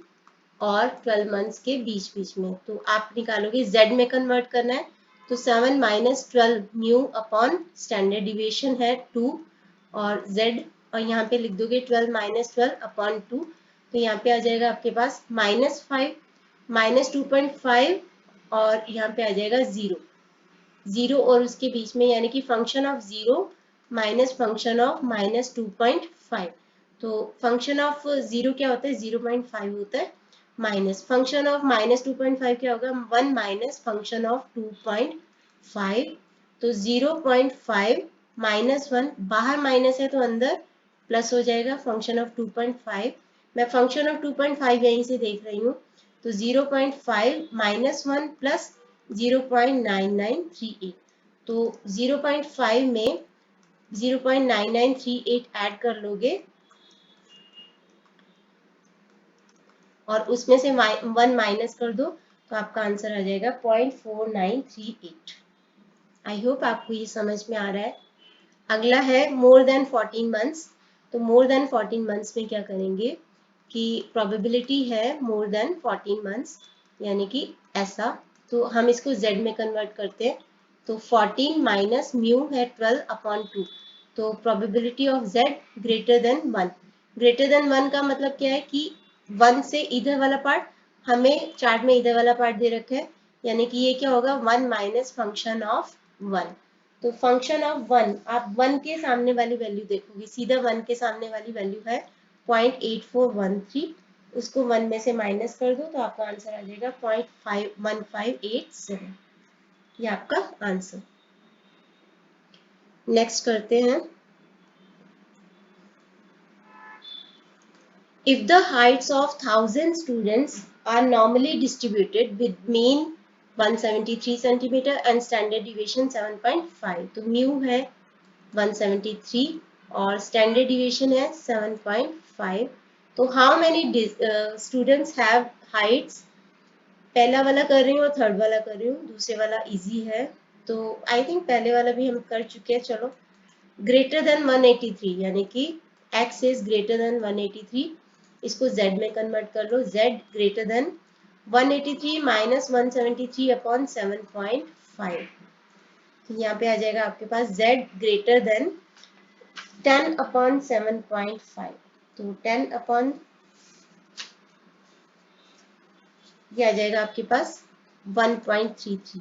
और 12 मंथ्स के बीच बीच में, तो आप निकालोगे z में कन्वर्ट करना है, तो 7 minus 12 mu upon standard deviation है 2 और z, और यहाँ पे लिख दोगे 12 माइनस 12 अपॉन 2, तो यहाँ पे आ जाएगा आपके पास -5 माइनस 2.5 और यहाँ पे आ जाएगा 0 और उसके बीच में यानी कि function of 0 minus function of -2.5, तो फंक्शन ऑफ 0 क्या होता है 0.5 होता है, माइनस फंक्शन ऑफ -2.5 क्या होगा 1 माइनस फंक्शन ऑफ 2.5, तो 0.5 -1, बाहर माइनस है तो अंदर प्लस हो जाएगा फंक्शन ऑफ 2.5, मैं फंक्शन ऑफ 2.5 यहीं से देख रही हूँ, तो 0.5 -1 प्लस 0.9938, तो 0.5 में 0.9938 ऐड कर लोगे और उसमें से 1 माइनस कर दो, तो आपका आंसर आ जाएगा 0.4938। आई होप आपको ये समझ में आ रहा है। अगला है मोर देन 14 मंथ्स, तो मोर देन 14 मंथ्स में क्या करेंगे कि प्रोबेबिलिटी है मोर देन 14 मंथ्स यानी कि ऐसा, तो हम इसको z में कन्वर्ट करते हैं, तो 14 माइनस म्यू है 12 अपॉन 2, तो probability of z greater than 1, greater than 1 का मतलब क्या है कि 1 से इधर वाला पार्ट, हमें चार्ट में इधर वाला पार्ट दे रखा है, यानी कि ये क्या होगा 1 माइनस फंक्शन ऑफ 1, तो फंक्शन ऑफ 1 आप 1 के सामने वाली वैल्यू देखोगे, सीधा 1 के सामने वाली वैल्यू है 0.8413, उसको 1 में से माइनस कर दो तो आपका आंसर आ जाएगा 0.1587, ये आपका आंसर। नेक्स्ट करते हैं, if the heights of 1000 students are normally distributed with mean 173 cm and standard deviation 7.5, तो म्यू है 173 और स्टैंडर्ड डिविएशन है 7.5, तो how many students have Heights, पहला वाला कर रही हूँ और थर्ड वाला कर रही हूँ, दूसरे वाला इजी है, तो आई थिंक पहले वाला भी हम कर चुके हैं, चलो ग्रेटर देन 183 यानी कि x इज ग्रेटर देन 183, इसको z में कन्वर्ट कर लो, z greater than 183 minus 173 upon 7.5, तो यहाँ पे आ जाएगा आपके पास z ग्रेटर देन 10/7.5। तो 10 अपॉन ये आ जाएगा आपके पास 1.33।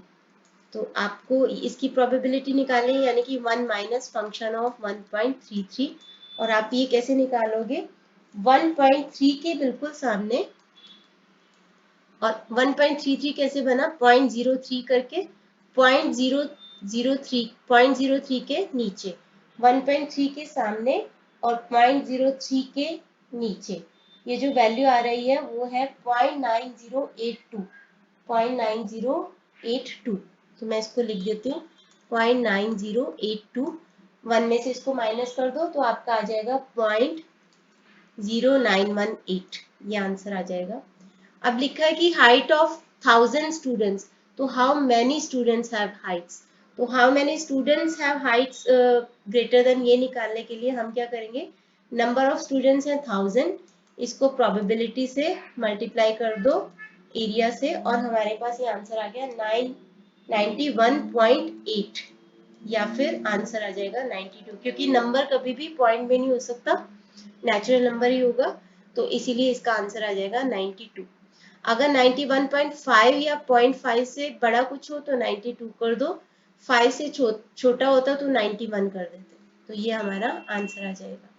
तो आपको इसकी प्रोबेबिलिटी निकालनी है, यानी कि 1 माइनस फंक्शन ऑफ 1.33। और आप ये कैसे निकालोगे, 1.3 के बिल्कुल सामने, और 1.33 कैसे बना, 0.03 करके 0.03 के नीचे, 1.3 के सामने और 0.03 के नीचे ये जो वैल्यू आ रही है वो है 0.9082। 0.9082, तो मैं इसको लिख देती हूँ 0.9082। 1 में से इसको माइनस कर दो तो आपका आ जाएगा 0.0918, ये आंसर आ जाएगा। अब लिखा है कि हाइट ऑफ 1000 स्टूडेंट्स, तो how many students have heights, तो how many students have heights greater than, ये निकालने के लिए हम क्या करेंगे, नंबर ऑफ स्टूडेंट्स है 1000, इसको प्रोबेबिलिटी से मल्टीप्लाई कर दो एरिया से, और हमारे पास ये आंसर आ गया 91.8, या फिर आंसर आ जाएगा 92, क्योंकि नंबर कभी भी पॉइंट में नहीं हो सकता, नेचुरल नंबर ही होगा, तो इसीलिए इसका आंसर आ जाएगा 92। अगर 91.5 या 0.5 से बड़ा कुछ हो तो 92 कर दो, 5 से छोटा होता तो 91 कर देते, तो ये हमारा आंसर आ जाएगा।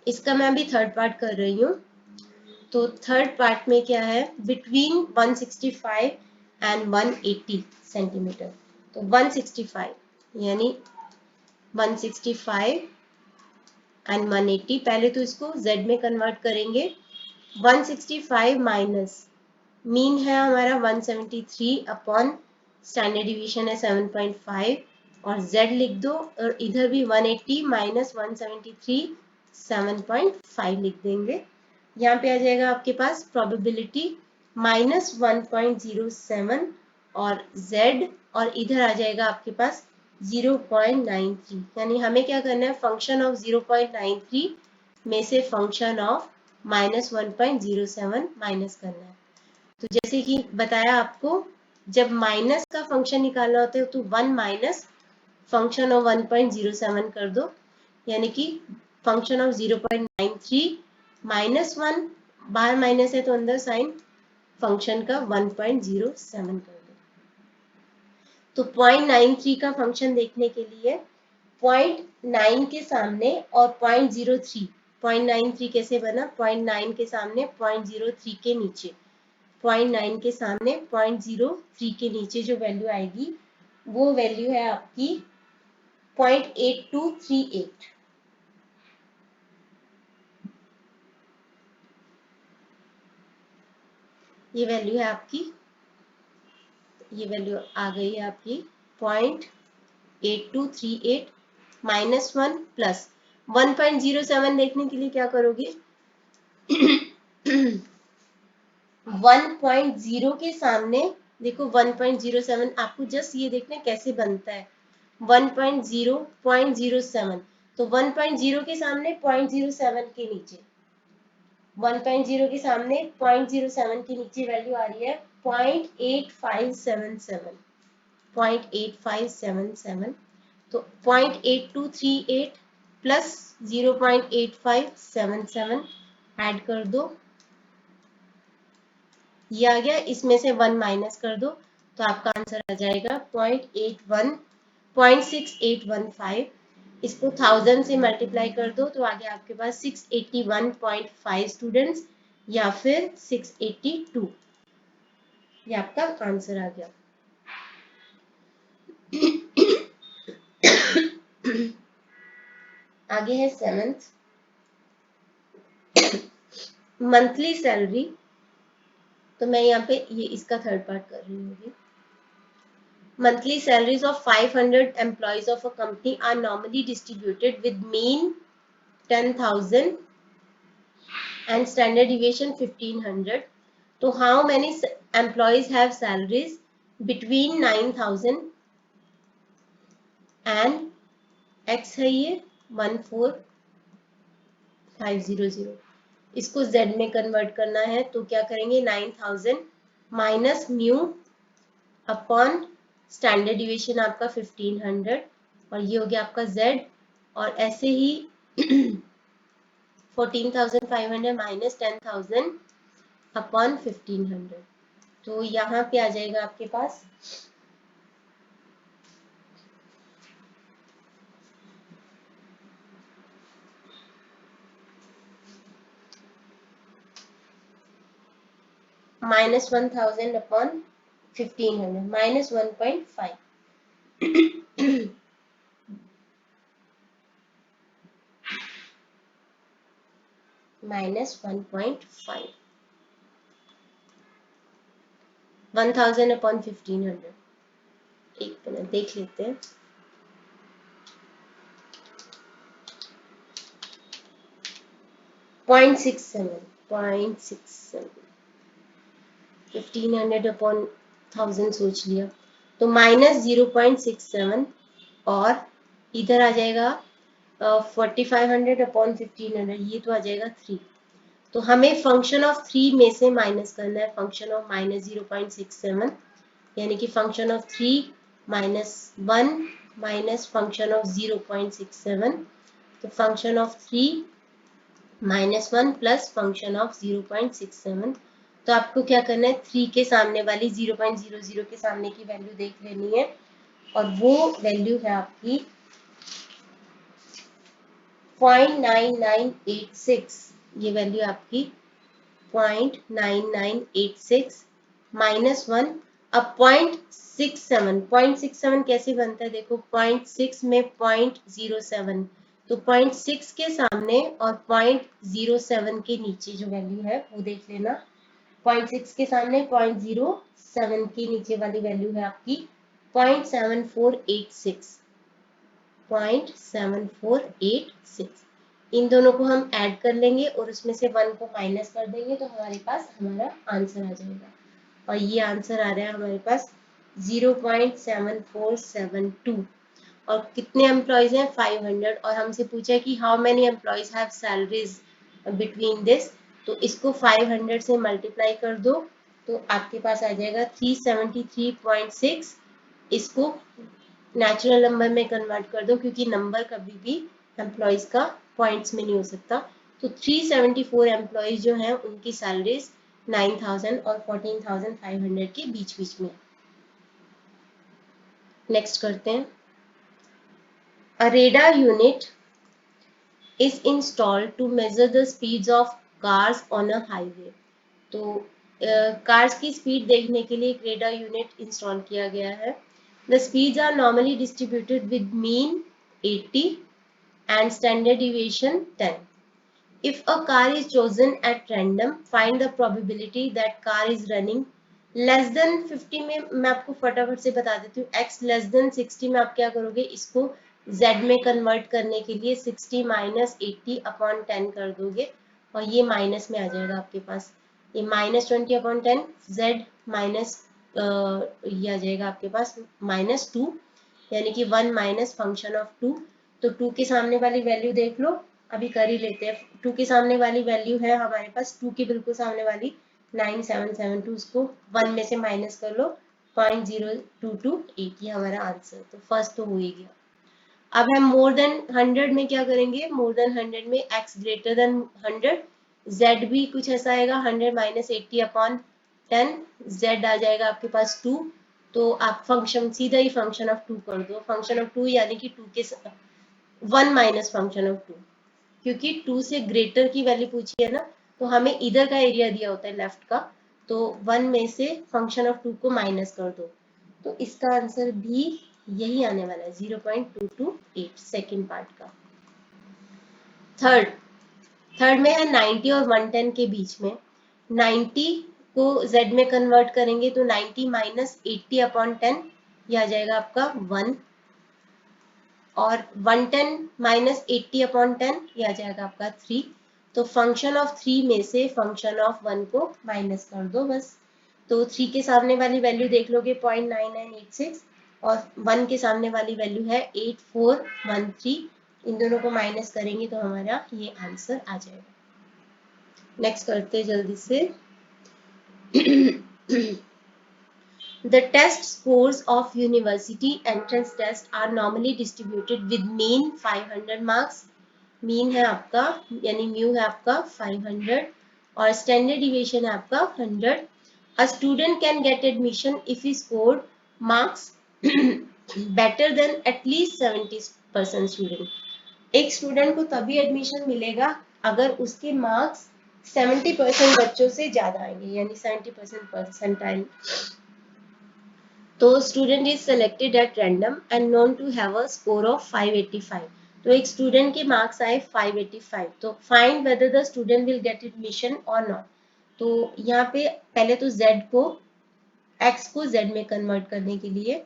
इसका मैं अभी थर्ड पार्ट कर रही हूँ। तो थर्ड पार्ट में क्या है, बिटवीन 165 एंड 180 सेंटीमीटर। तो 165 यानी 165 एंड 180, पहले तो इसको z में कन्वर्ट करेंगे। 165 माइनस मीन है हमारा 173 अपॉन स्टैंडर्ड डिवीजन है 7.5, और z लिख दो, और इधर भी 180 माइनस 173 7.5 लिख देंगे। यहाँ पे आ जाएगा आपके पास प्रोबेबिलिटी -1.07 और z, और इधर आ जाएगा आपके पास 0.93, यानी हमें क्या करना है, फंक्शन ऑफ 0.93 में से फंक्शन ऑफ -1.07 माइनस करना है। तो जैसे कि बताया आपको, जब माइनस का फंक्शन निकालना होता है तो 1 माइनस फंक्शन ऑफ 1.07 कर दो, यानी कि फंक्शन ऑफ 0.93 -1, बाहर माइनस है तो अंदर साइन फंक्शन का 1.07 कर दो। तो 0.93 का फंक्शन देखने के लिए 0.9 के सामने और 0.03, 0.93 कैसे बना, 0.9 के सामने 0.03 के नीचे, 0.9 के सामने 0.03 के नीचे जो वैल्यू आएगी वो वैल्यू है आपकी 0.8238। ये वैल्यू है आपकी, ये वैल्यू आ गई है आपकी 0.8238 -1 प्लस 1.07 देखने के लिए क्या करोगे 1.0 के सामने देखो 1.07, आपको जस्ट ये देखना कैसे बनता है 1.0.07, तो 1.0 के सामने 0.07 के नीचे, 1.0 के सामने 0.07 के नीचे वैल्यू आ रही है 0.8577, 0.8577, तो 0.8238 प्लस 0.8577 ऐड कर दो, ये आ गया, इसमें से 1 माइनस कर दो तो आपका आंसर आ जाएगा 0.6815। इसको 1000 से मल्टीप्लाई कर दो तो आ गया आपके पास 681.5 स्टूडेंट्स, या फिर 682, ये आपका आंसर आ गया। आगे है 7th, मंथली सैलरी। तो मैं यहाँ पे ये इसका थर्ड पार्ट कर रही हूँ। Monthly salaries of 500 employees of a company are normally distributed with mean 10,000 and standard deviation 1500. So how many employees have salaries between 9,000 and x है ये 14500, इसको z में कन्वर्ट करना है तो क्या करेंगे 9000 minus mu upon standard deviation आपका 1500 और ये हो गया आपका z, और ऐसे ही 14,500 माइनस 10,000 अपॉन 1500, तो यहाँ पे आ जाएगा आपके पास minus 1000 upon 1500, minus 1.5, minus 1.5, 1000 upon 1500, एक मिनट देख लेते हैं। पॉइंट 1500 अपॉन 1000 सोच लिया, तो माइनस 0.67, और इधर आ जाएगा 4500 अपॉन 1500, ये तो आ जाएगा 3। तो हमें फंक्शन ऑफ 3 में से माइनस करना है फंक्शन ऑफ माइनस 0.67, यानी कि function of 3 minus 1 minus function of 0.67, तो function of 3 minus 1 plus function of 0.67। तो आपको क्या करना है, 3 के सामने वाली 0.00 के सामने की वैल्यू देख लेनी है, और वो वैल्यू है आपकी 0.9986, ये वैल्यू आपकी 0.9986 माइनस 1। अब 0.67 कैसे बनता है, देखो 0.6 में 0.07, तो 0.6 के सामने और 0.07 के नीचे जो वैल्यू है वो देख लेना। 0.6 के सामने 0.07 के नीचे वाली वैल्यू है आपकी 0.7486, 0.7486। इन दोनों को हम ऐड कर लेंगे और उसमें से 1 को माइनस कर देंगे, तो हमारे पास हमारा आंसर आ जाएगा, और ये आंसर आ रहा है हमारे पास 0.7472। और कितने एम्प्लॉयज हैं, 500, और हमसे पूछा है कि how many employees have salaries between this, तो इसको 500 से मल्टीप्लाई कर दो, तो आपके पास आ जाएगा 373.6। इसको नेचुरल नंबर में कन्वर्ट कर दो, क्योंकि नंबर कभी भी एम्प्लॉयज का पॉइंट्स में नहीं हो सकता। तो 374 एम्प्लॉयज जो हैं उनकी सैलरीज 9000 और 14,500 के बीच बीच में। नेक्स्ट करते हैं, a radar unit is installed to measure the speeds of cars on a highway। तो कार्स की स्पीड देखने के लिए एक रेडार यूनिट इंस्टॉल किया गया है। The speeds are normally distributed with mean 80 and standard deviation 10. If a car is chosen at random, find the probability that car is running less than 50 में मैं आपको फटाफट से बता देती हूँ, x लेस देन 60 में आप क्या करोगे, इसको z में कन्वर्ट करने के लिए 60 माइनस 80 अपॉन 10 कर दोगे, और ये माइनस में आ जाएगा आपके पास, ये माइनस 20 अपॉन 10, z माइनस ये आ जाएगा आपके पास माइनस 2, यानी कि 1 माइनस फंक्शन ऑफ 2। तो 2 के सामने वाली वैल्यू देख लो, अभी कर ही लेते हैं। 2 के सामने वाली वैल्यू है हमारे पास, 2 के बिल्कुल सामने वाली 9772, उसको 1 में से माइनस कर लो 0.0228, ये हमारा आंसर। तो फर्स्ट तो हो ही गया। अब हम मोर देन 100 में क्या करेंगे, मोर देन 100 में x ग्रेटर देन 100, z भी कुछ ऐसा आएगा 100 माइनस 80 अपॉन 10, z आ जाएगा आपके पास 2। तो आप फंक्शन सीधा ही फंक्शन ऑफ 2 कर दो, फंक्शन ऑफ 2 यानी कि 2 के 1 माइनस फंक्शन ऑफ 2, क्योंकि 2 से ग्रेटर की वैल्यू पूछी है ना, तो हमें इधर का एरिया दिया होता है लेफ्ट का, तो 1 में से फंक्शन ऑफ 2 को माइनस कर दो, तो इसका आंसर भी यही आने वाला है 0.228 सेकेंड पार्ट का। थर्ड में है 90 और 110 के बीच में। 90 को z में कन्वर्ट करेंगे तो 90 माइनस 80 अपॉन 10, यह आ जाएगा आपका 1, और 110 माइनस 80 अपॉन 10, यह आ जाएगा आपका 3। तो फंक्शन ऑफ 3 में से फंक्शन ऑफ 1 को माइनस कर दो बस। तो 3 के सामने वाली वैल्यू देख लोगे 0.9986, और 1 के सामने वाली वैल्यू है 8413, इन दोनों को माइनस करेंगे तो हमारा ये आंसर आ जाएगा। नेक्स्ट करते हैं जल्दी से। The test scores of university entrance test are normally distributed with mean 500 marks. Mean है आपका यानी म्यू है आपका 500 और स्टैंडर्ड डिविएशन है आपका 100. A student can get admission if he scored marks better than at least 70% student. एक student को तभी एडमिशन मिलेगा अगर उसके मार्क्स 70% बच्चों से ज्यादा आएंगे यानी 70% परसेंटाइल. तो student is selected at random and known to have a score of 585. तो एक स्टूडेंट के मार्क्स आए 585. तो find whether the student will get admission और नॉट. तो यहाँ पे पहले तो z को x को z में कन्वर्ट करने के लिए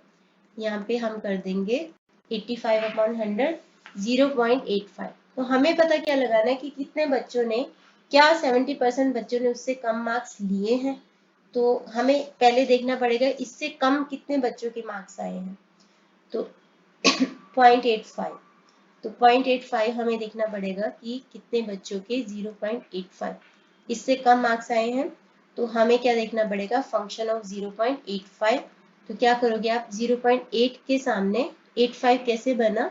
यहाँ पे हम कर देंगे 85 अपॉन 100 0.85. तो हमें पता क्या लगाना है कि कितने बच्चों ने क्या 70% बच्चों ने उससे कम मार्क्स लिए हैं. तो हमें पहले देखना पड़ेगा इससे कम कितने बच्चों के मार्क्स आए हैं. तो 0.85. तो 0.85 हमें देखना पड़ेगा कि कितने बच्चों के 0.85 इससे कम मार्क्स आए हैं. तो हमें क्या देखना पड़ेगा फंक्शन ऑफ 0.85. तो क्या करोगे आप 0.8 के सामने 85 कैसे बना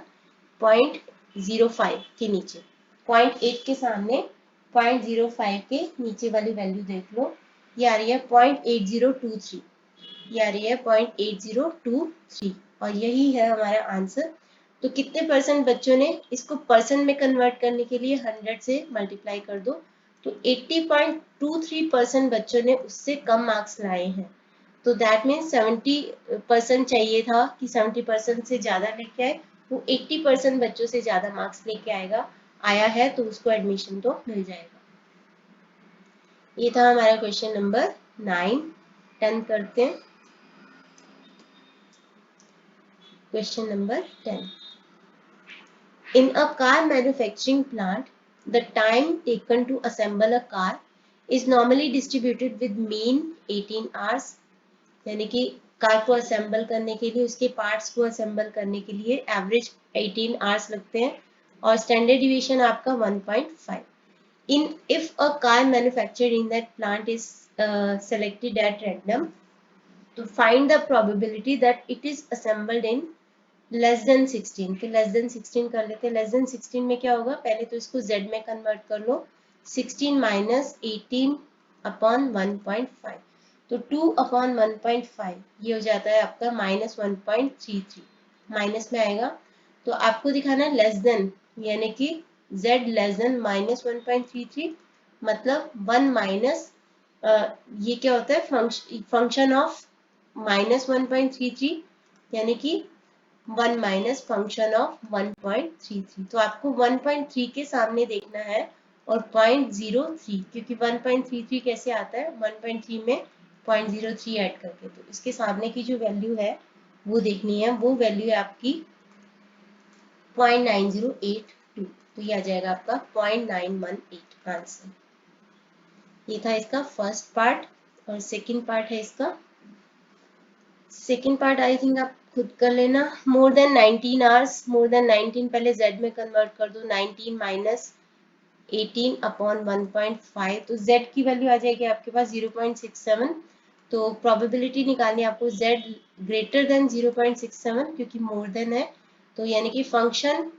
0.05 के नीचे 0.8 के सामने 0.05 के नीचे वाली वैल्यू देख लो. ये आ रही है 0.8023. ये आ रही है 0.8023 और यही है हमारा आंसर. तो कितने परसेंट बच्चों ने इसको परसेंट में कन्वर्ट करने के लिए 100 से मल्टीप्लाई कर दो. तो 80.23% बच्चों ने उससे कम मार्क्स लाए हैं. तो दैट मीन्स 70% चाहिए था कि 70% से ज्यादा लेके आए. वो 80% बच्चों से ज्यादा मार्क्स लेके आया है तो उसको एडमिशन तो मिल जाएगा. ये था हमारा क्वेश्चन नंबर 9. 10 करते हैं. Question number 10. In a car manufacturing plant, the time taken to assemble a car is normally distributed with mean 18 hours. यानी कि कार को असेंबल करने के लिए उसके पार्ट्स को असेंबल करने के लिए एवरेज 18 आवर्स लगते हैं और स्टैंडर्ड डिविएशन आपका 1.5. If a car manufactured in that plant is selected at random, to find the probability that it is assembled in less than 16. तो less than 16 कर लेते हैं. less than 16 में क्या होगा पहले तो इसको z में कन्वर्ट कर लो. 16 माइनस 18 अपॉन 1.5. तो 2 अपॉन 1.5 ये हो जाता है आपका माइनस 1.33 माइनस में आएगा. तो आपको दिखाना है लेस देन यानी कि z लेस देन माइनस 1.33 मतलब 1 माइनस ये क्या होता है फंक्शन ऑफ माइनस 1.33 यानी कि 1 माइनस फंक्शन ऑफ 1.33. तो आपको 1.3 के सामने देखना है और 0.03 क्योंकि 1.33 कैसे आता है 1.3 में 0.03 ऐड करके. तो इसके सामने की जो वैल्यू है वो देखनी है. वो वैल्यू है आपकी 0.9082. तो ये आ जाएगा आपका 0.918 आंसर. ये था इसका फर्स्ट पार्ट. और सेकंड पार्ट है इसका. सेकंड पार्ट आई थिंक आप खुद कर लेना. More than 19 hours. More than 19 पहले z में कन्वर्ट कर दो. 19 माइनस 18 अपॉन 1.5. तो z की वैल्यू आ जाएगी आपके पास 0.67. तो प्रोबेबिलिटी निकालनी है आपको z ग्रेटर देन 0.67 क्योंकि मोर देन है. तो यानी कि फंक्शन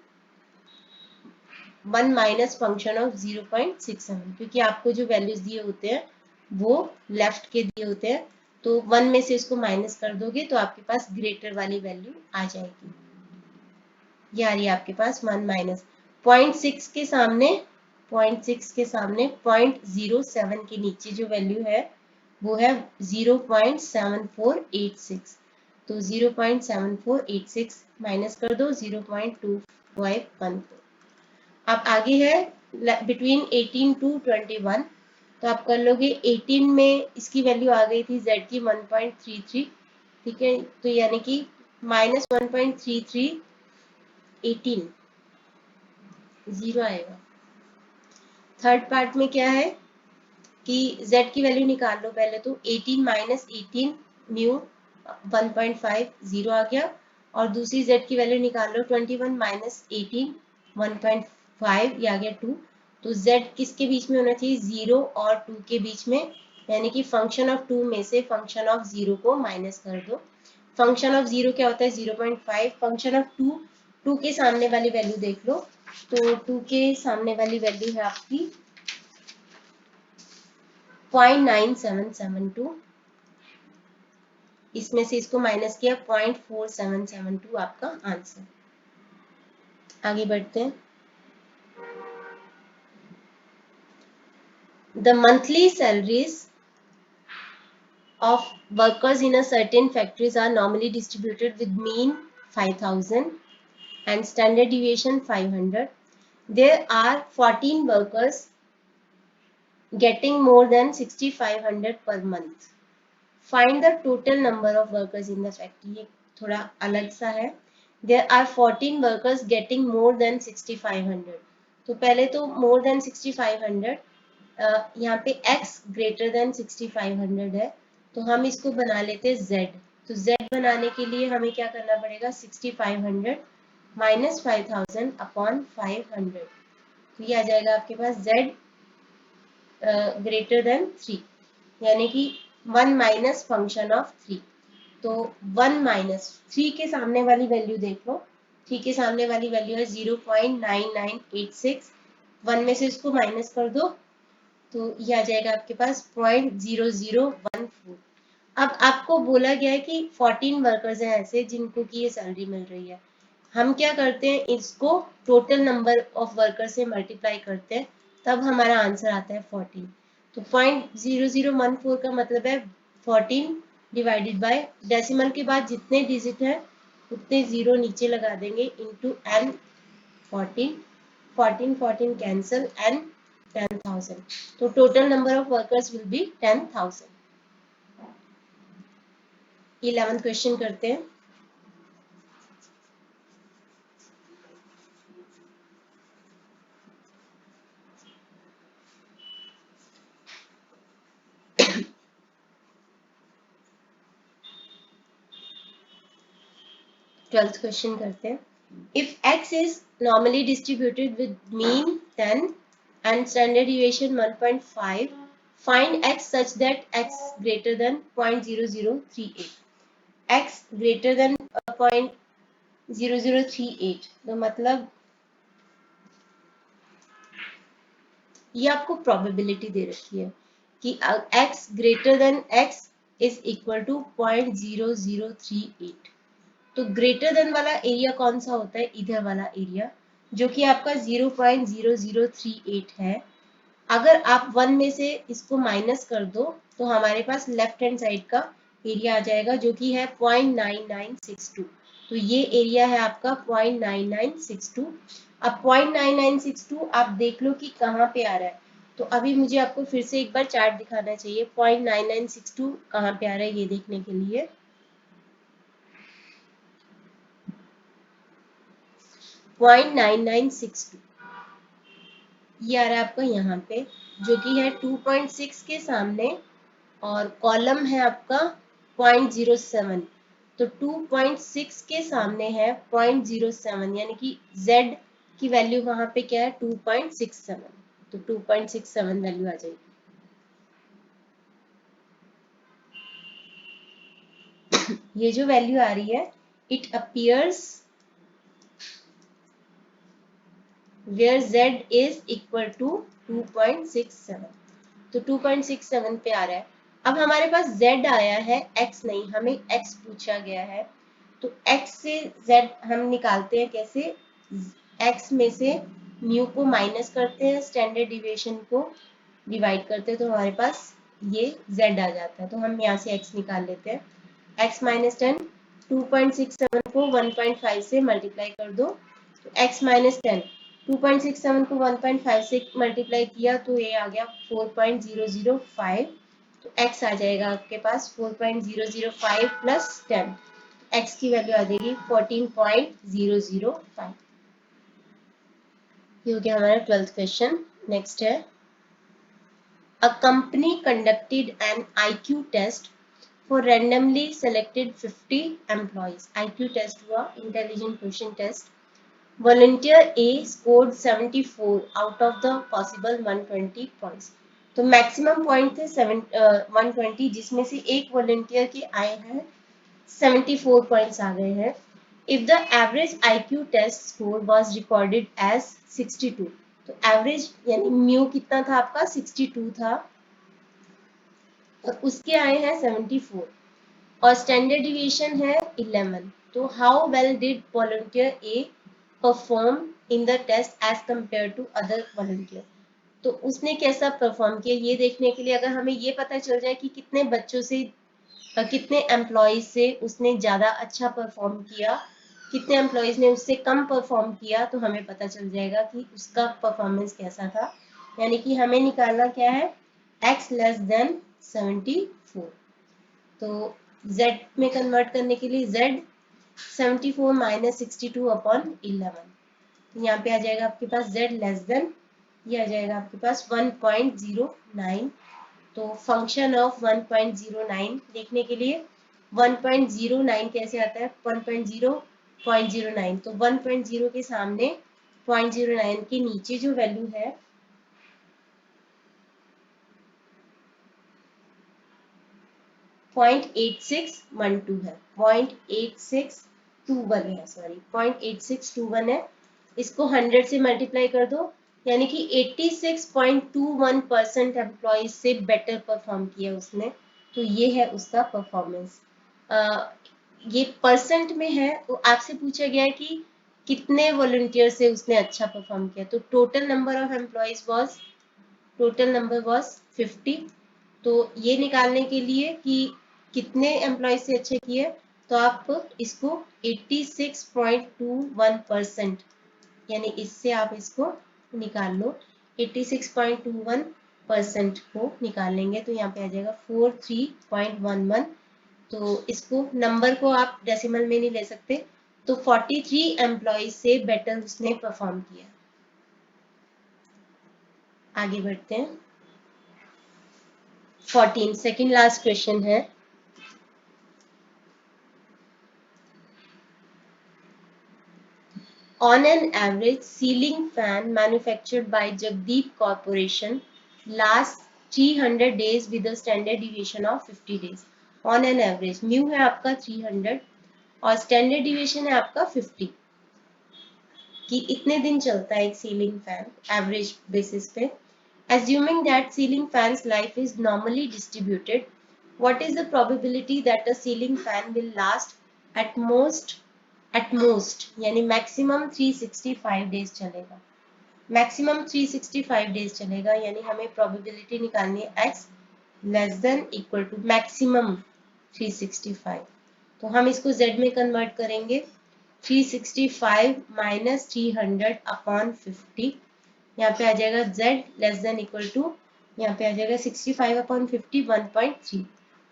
1 माइनस फंक्शन ऑफ 0.67 क्योंकि आपको जो वैल्यूज दिए होते हैं वो लेफ्ट के दिए होते हैं. तो 1 में से इसको माइनस कर दोगे तो आपके पास ग्रेटर वाली वैल्यू आ जाएगी. ये आ रही है आपके पास 1 माइनस 0.6 के सामने 0.07 के नीचे जो वैल्यू है वो है 0.7486. तो 0.7486 माइनस कर दो 0.2514. अब आगे है बिटवीन 18 टू 21. तो आप कर लोगे 18 में इसकी वैल्यू आ गई थी z की 1.33. ठीक है. तो यानी कि माइनस 1.33 18 0 आएगा. थर्ड पार्ट में क्या है कि z की वैल्यू निकाल लो पहले. तो 18 माइनस 18 म्यू 1.5 0 आ गया. और दूसरी z की वैल्यू निकाल लो 21 माइनस 18 1.5 ये आ गया 2. तो z किसके बीच में होना चाहिए 0 और 2 के बीच में यानी कि फंक्शन ऑफ 2 में से फंक्शन ऑफ 0 को माइनस कर दो। फंक्शन ऑफ 0 क्या होता है 0.5, फंक्शन ऑफ 2 के सामने वाली वैल्यू देख लो, तो 2 के सामने वाली वैल्यू है आपकी 0.9772, इसमें से इसको माइनस किया 0.4772 आपका आंसर। आगे बढ़ते हैं। The monthly salaries of workers in a certain factories are normally distributed with mean 5,000 and standard deviation 500. There are 14 workers getting more than 6,500 per month. Find the total number of workers in the factory. ये थोड़ा अलग सा है। There are 14 workers getting more than 6,500. तो पहले तो more than 6,500, यहाँ पे x greater than 6,500 है, तो हम इसको बना लेते हैं z। तो z बनाने के लिए हमें क्या करना पड़ेगा 6,500 माइनस 5,000 अपॉन 500, तो ये आ जाएगा आपके पास z ग्रेटर देन 3, यानी कि 1 माइनस फंक्शन ऑफ 3। तो 1 माइनस 3 के सामने वाली वैल्यू देख लो, 3 के सामने वाली वैल्यू है 0.9986, 1 में से इसको माइनस कर दो तो ये आ जाएगा आपके पास 0.0014। अब आपको बोला गया है कि 14 वर्कर्स हैं ऐसे जिनको की ये सैलरी मिल रही है। हम क्या करते हैं, इसको टोटल नंबर ऑफ वर्कर से मल्टीप्लाई करते हैं, तब हमारा आंसर आता है 14। तो 0.0014 का मतलब है 14 डिवाइडेड बाय डेसिमल के बाद जितने डिजिट है उतने जीरो नीचे लगा देंगे इनटू n 14, 14 कैंसल n 10,000, तो total number of workers will be 10,000। 11th question करते हैं। ट्वेल्थ क्वेश्चन करते हैं। If x is normally distributed with mean 10 and standard deviation 1.5, find x such that x greater than 0.0038, x greater than 0.0038, तो मतलब ये आपको probability दे रखी है कि x greater than x is equal to 0.0038। तो ग्रेटर देन वाला एरिया कौन सा होता है, इधर वाला एरिया जो कि आपका 0.0038 है। अगर आप 1 में से इसको माइनस कर दो तो हमारे पास लेफ्ट हैंड साइड का एरिया आ जाएगा जो कि है 0.9962। तो ये एरिया है आपका 0.9962। अब 0.9962 आप देख लो कि कहाँ पे आ रहा है, तो अभी मुझे आपको फिर से एक बार चार्ट दिखाना चाहिए 0.9962 कहाँ पे आ रहा है ये देखने के लिए। 0.9962 ये आ रहा है आपका यहाँ पे, जो कि है 2.6 के सामने और कॉलम है आपका 0.07, तो 2.6 के सामने है 0.07, यानी कि z की वैल्यू वहां पे क्या है 2.67, तो 2.67 वैल्यू आ जाएगी। ये जो वैल्यू आ रही है it appears where z is equal to 2.67, तो 2.67 पे आ रहा है। अब हमारे पास z आया है, x नहीं, हमें x पूछा गया है, तो x से z हम निकालते हैं कैसे, x में से म्यू को माइनस करते हैं, स्टैंडर्ड डिविएशन को डिवाइड करते हैं, तो हमारे पास ये z आ जाता है। तो हम यहाँ से x निकाल लेते हैं, x माइनस 10, 2.67 को 1.5 से मल्टीप्लाई कर दो, तो x माइनस 10, 2.67 को 1.5 से मल्टीप्लाई किया तो ये आ गया 4.005, तो x आ जाएगा आपके पास 4.005 प्लस 10, x की वैल्यू आ जाएगी 14.005। ये हो गया हमारा 12th क्वेश्चन। नेक्स्ट है, a company conducted an IQ test for randomly selected 50 employees. IQ test हुआ, intelligent question test. Volunteer A scored 74 out of the possible 120 points. तो मैक्सिमम पॉइंट थे 120, जिसमें से एक वॉलंटियर के आए हैं 74 पॉइंट्स आ गए हैं। If the average IQ test score was recorded as 62, तो एवरेज यानी म्यू कितना था आपका 62 था और उसके आए हैं 74 और स्टैंडर्ड डिविएशन है 11। तो how well did volunteer A perform in the test as compare to other volunteer, तो उसने कैसा परफॉर्म किया ये देखने के लिए अगर हमें ये पता चल जाए कि कितने बच्चों से कितने एम्प्लॉयज से उसने ज़्यादा अच्छा परफॉर्म किया, कितने एम्प्लॉयज ने उससे कम परफॉर्म किया, तो हमें पता चल जाएगा कि उसका परफॉर्मेंस कैसा था। यानी कि हमें निकालना क्या है, x लेस देन 74। तो z में कन्वर्ट करने के लिए z 74 माइनस 62 अपॉन 11, तो यहाँ पे आ जाएगा आपके पास z लेस देन, ये आ जाएगा आपके पास 1.09। तो फंक्शन ऑफ 1.09 देखने के लिए 1.09 कैसे आता है, 1.0.09, तो 1.0 के सामने 0.09 के नीचे जो वैल्यू है 0.8612 है, 0.8621 है, सॉरी 0.8621 है। इसको 100 से मल्टीप्लाई कर दो, यानी कि 86.21% एम्प्लॉयज से बेटर परफॉर्म किया उसने, तो ये है उसका परफॉर्मेंस। ये परसेंट में है, तो आपसे पूछा गया है कि कितने वॉलंटियर से उसने अच्छा परफॉर्म किया, तो total number of employees was, total number was 50। तो ये निकालने के लिए कि कितने एम्प्लॉयज से अच्छे किए, तो आप इसको 86.21%, यानी इससे आप इसको निकाल लो, 86.21% को निकालेंगे तो यहाँ पे आ जाएगा 43.11। तो इसको नंबर को आप डेसिमल में नहीं ले सकते, तो 43 एम्प्लॉयज से बेटर उसने परफॉर्म किया। आगे बढ़ते हैं। 14 सेकेंड लास्ट क्वेश्चन है, on an average ceiling fan manufactured by Jagdeep Corporation lasts 300 days with a standard deviation of 50 days। on an average mu है आपका 300 और स्टैंडर्ड डिविएशन है आपका 50, कि इतने दिन चलता है एक सीलिंग फैन एवरेज बेसिस पे। assuming that ceiling fan's life is normally distributed, what is the probability that a ceiling fan will last at most यानी मैक्सिमम 365 डेज चलेगा, मैक्सिमम 365 डेज चलेगा, यानी हमें प्रोबेबिलिटी निकालनी है x less than equal to maximum 365। तो हम इसको z में कन्वर्ट करेंगे, 365 माइनस 300 अपॉन 50, यहाँ पे आ जाएगा z less than equal to, यहाँ पे आ जाएगा 65 अपॉन 50 1.3।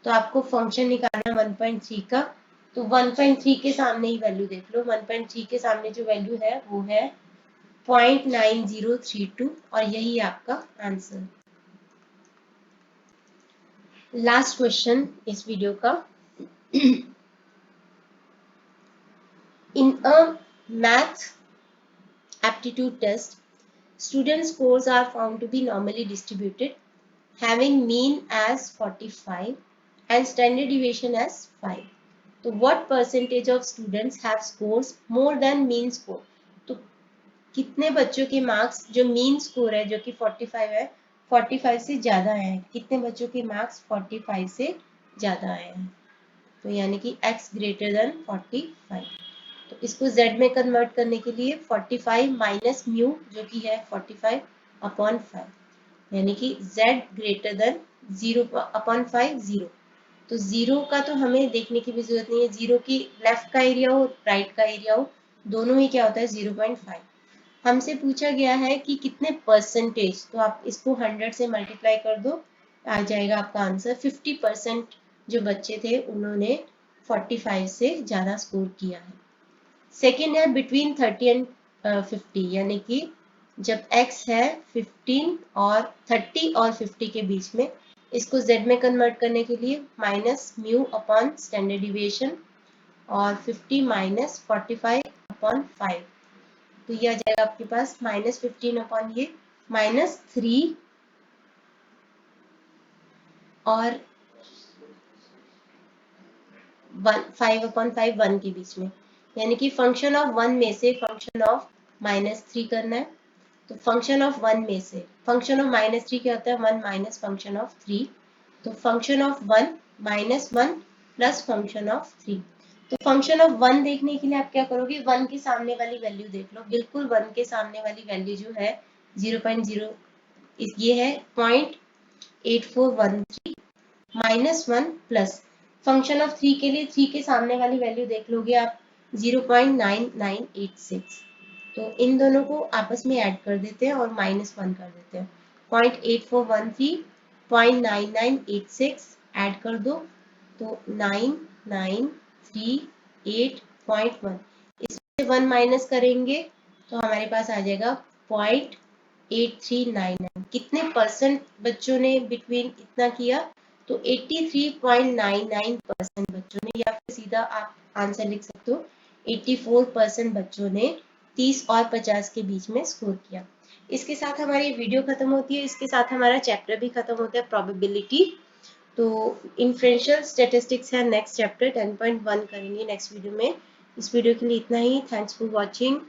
तो आपको फंक्शन निकालना 1.3 का, तो 1.3 के सामने ही वैल्यू देख लो, 1.3 के सामने जो वैल्यू है वो है 0.9032 और यही आपका आंसर। लास्ट क्वेश्चन इस वीडियो का, इन अ math aptitude test student scores are found to be normally distributed having mean as 45 and standard deviation as 5। तो what percentage of students have scores more than mean score, तो कितने बच्चों के marks जो mean score है जो कि 45 है, 45 से ज्यादा आए हैं, कितने बच्चों के मार्क्स 45 से ज्यादा आए हैं, तो यानी कि x ग्रेटर देन 45। तो इसको z में कन्वर्ट करने के लिए 45 माइनस म्यू जो कि है 45 अपॉन 5, यानी कि z ग्रेटर देन 0 अपॉन 5 0। तो 0 का तो हमें देखने की भी जरूरत नहीं है, 0 की लेफ्ट का एरिया हो राइट का एरिया हो दोनों ही क्या होता है 0.5। हमसे पूछा गया है कि कितने परसेंटेज, तो आप इसको 100 से मल्टीप्लाई कर दो, आ जाएगा आपका आंसर 50% जो बच्चे थे उन्होंने 45 से ज़्यादा स्कोर किया है। सेकेंड है बिटवीन 30 एंड 50, यानी कि जब x है 15 और 30 और 50 के बीच में, इसको z में कन्वर्ट करने के लिए minus mu upon standard deviation और 50 माइनस 45 अपॉन 5, तो ये आ जाएगा आपके पास माइनस 15 अपॉन ये माइनस 3 और 5/5 1 के बीच में, यानी कि फंक्शन ऑफ 1 में से फंक्शन ऑफ -3 करना है। तो फंक्शन ऑफ 1 में से फंक्शन ऑफ -3 क्या होता है, 1 माइनस फंक्शन ऑफ 3। तो function of 1 -1 plus function of 3। तो फंक्शन ऑफ 1 देखने के लिए आप क्या करोगे, 1 के सामने वाली वैल्यू देख लो, बिल्कुल 1 के सामने वाली वैल्यू जो है 0.0 ये है 0.8413 -1 प्लस फंक्शन ऑफ 3 के लिए 3 के सामने वाली वैल्यू देख लोगे आप 0.9986। तो इन दोनों को आपस में ऐड कर देते हैं और -1 कर देते हैं। 0.8413 0.9986 ऐड कर दो तो 9938.1। इसमें 1 माइनस करेंगे तो हमारे पास आ जाएगा 0.8399। कितने परसेंट बच्चों ने बिटवीन इतना किया, तो 83.99% बच्चों ने, या फिर सीधा आप आंसर लिख सकते हो 84% बच्चों ने 30 और 50 के बीच में स्कोर किया। इसके साथ हमारी वीडियो खत्म होती है, इसके साथ हमारा चैप्टर भी खत्म होता है प्रोबेबिलिटी। तो इन्फ्रेंशियल स्टैटिस्टिक्स है नेक्स्ट चैप्टर 10.1 करेंगे नेक्स्ट वीडियो में। इस वीडियो के लिए इतना ही। Thanks for watching.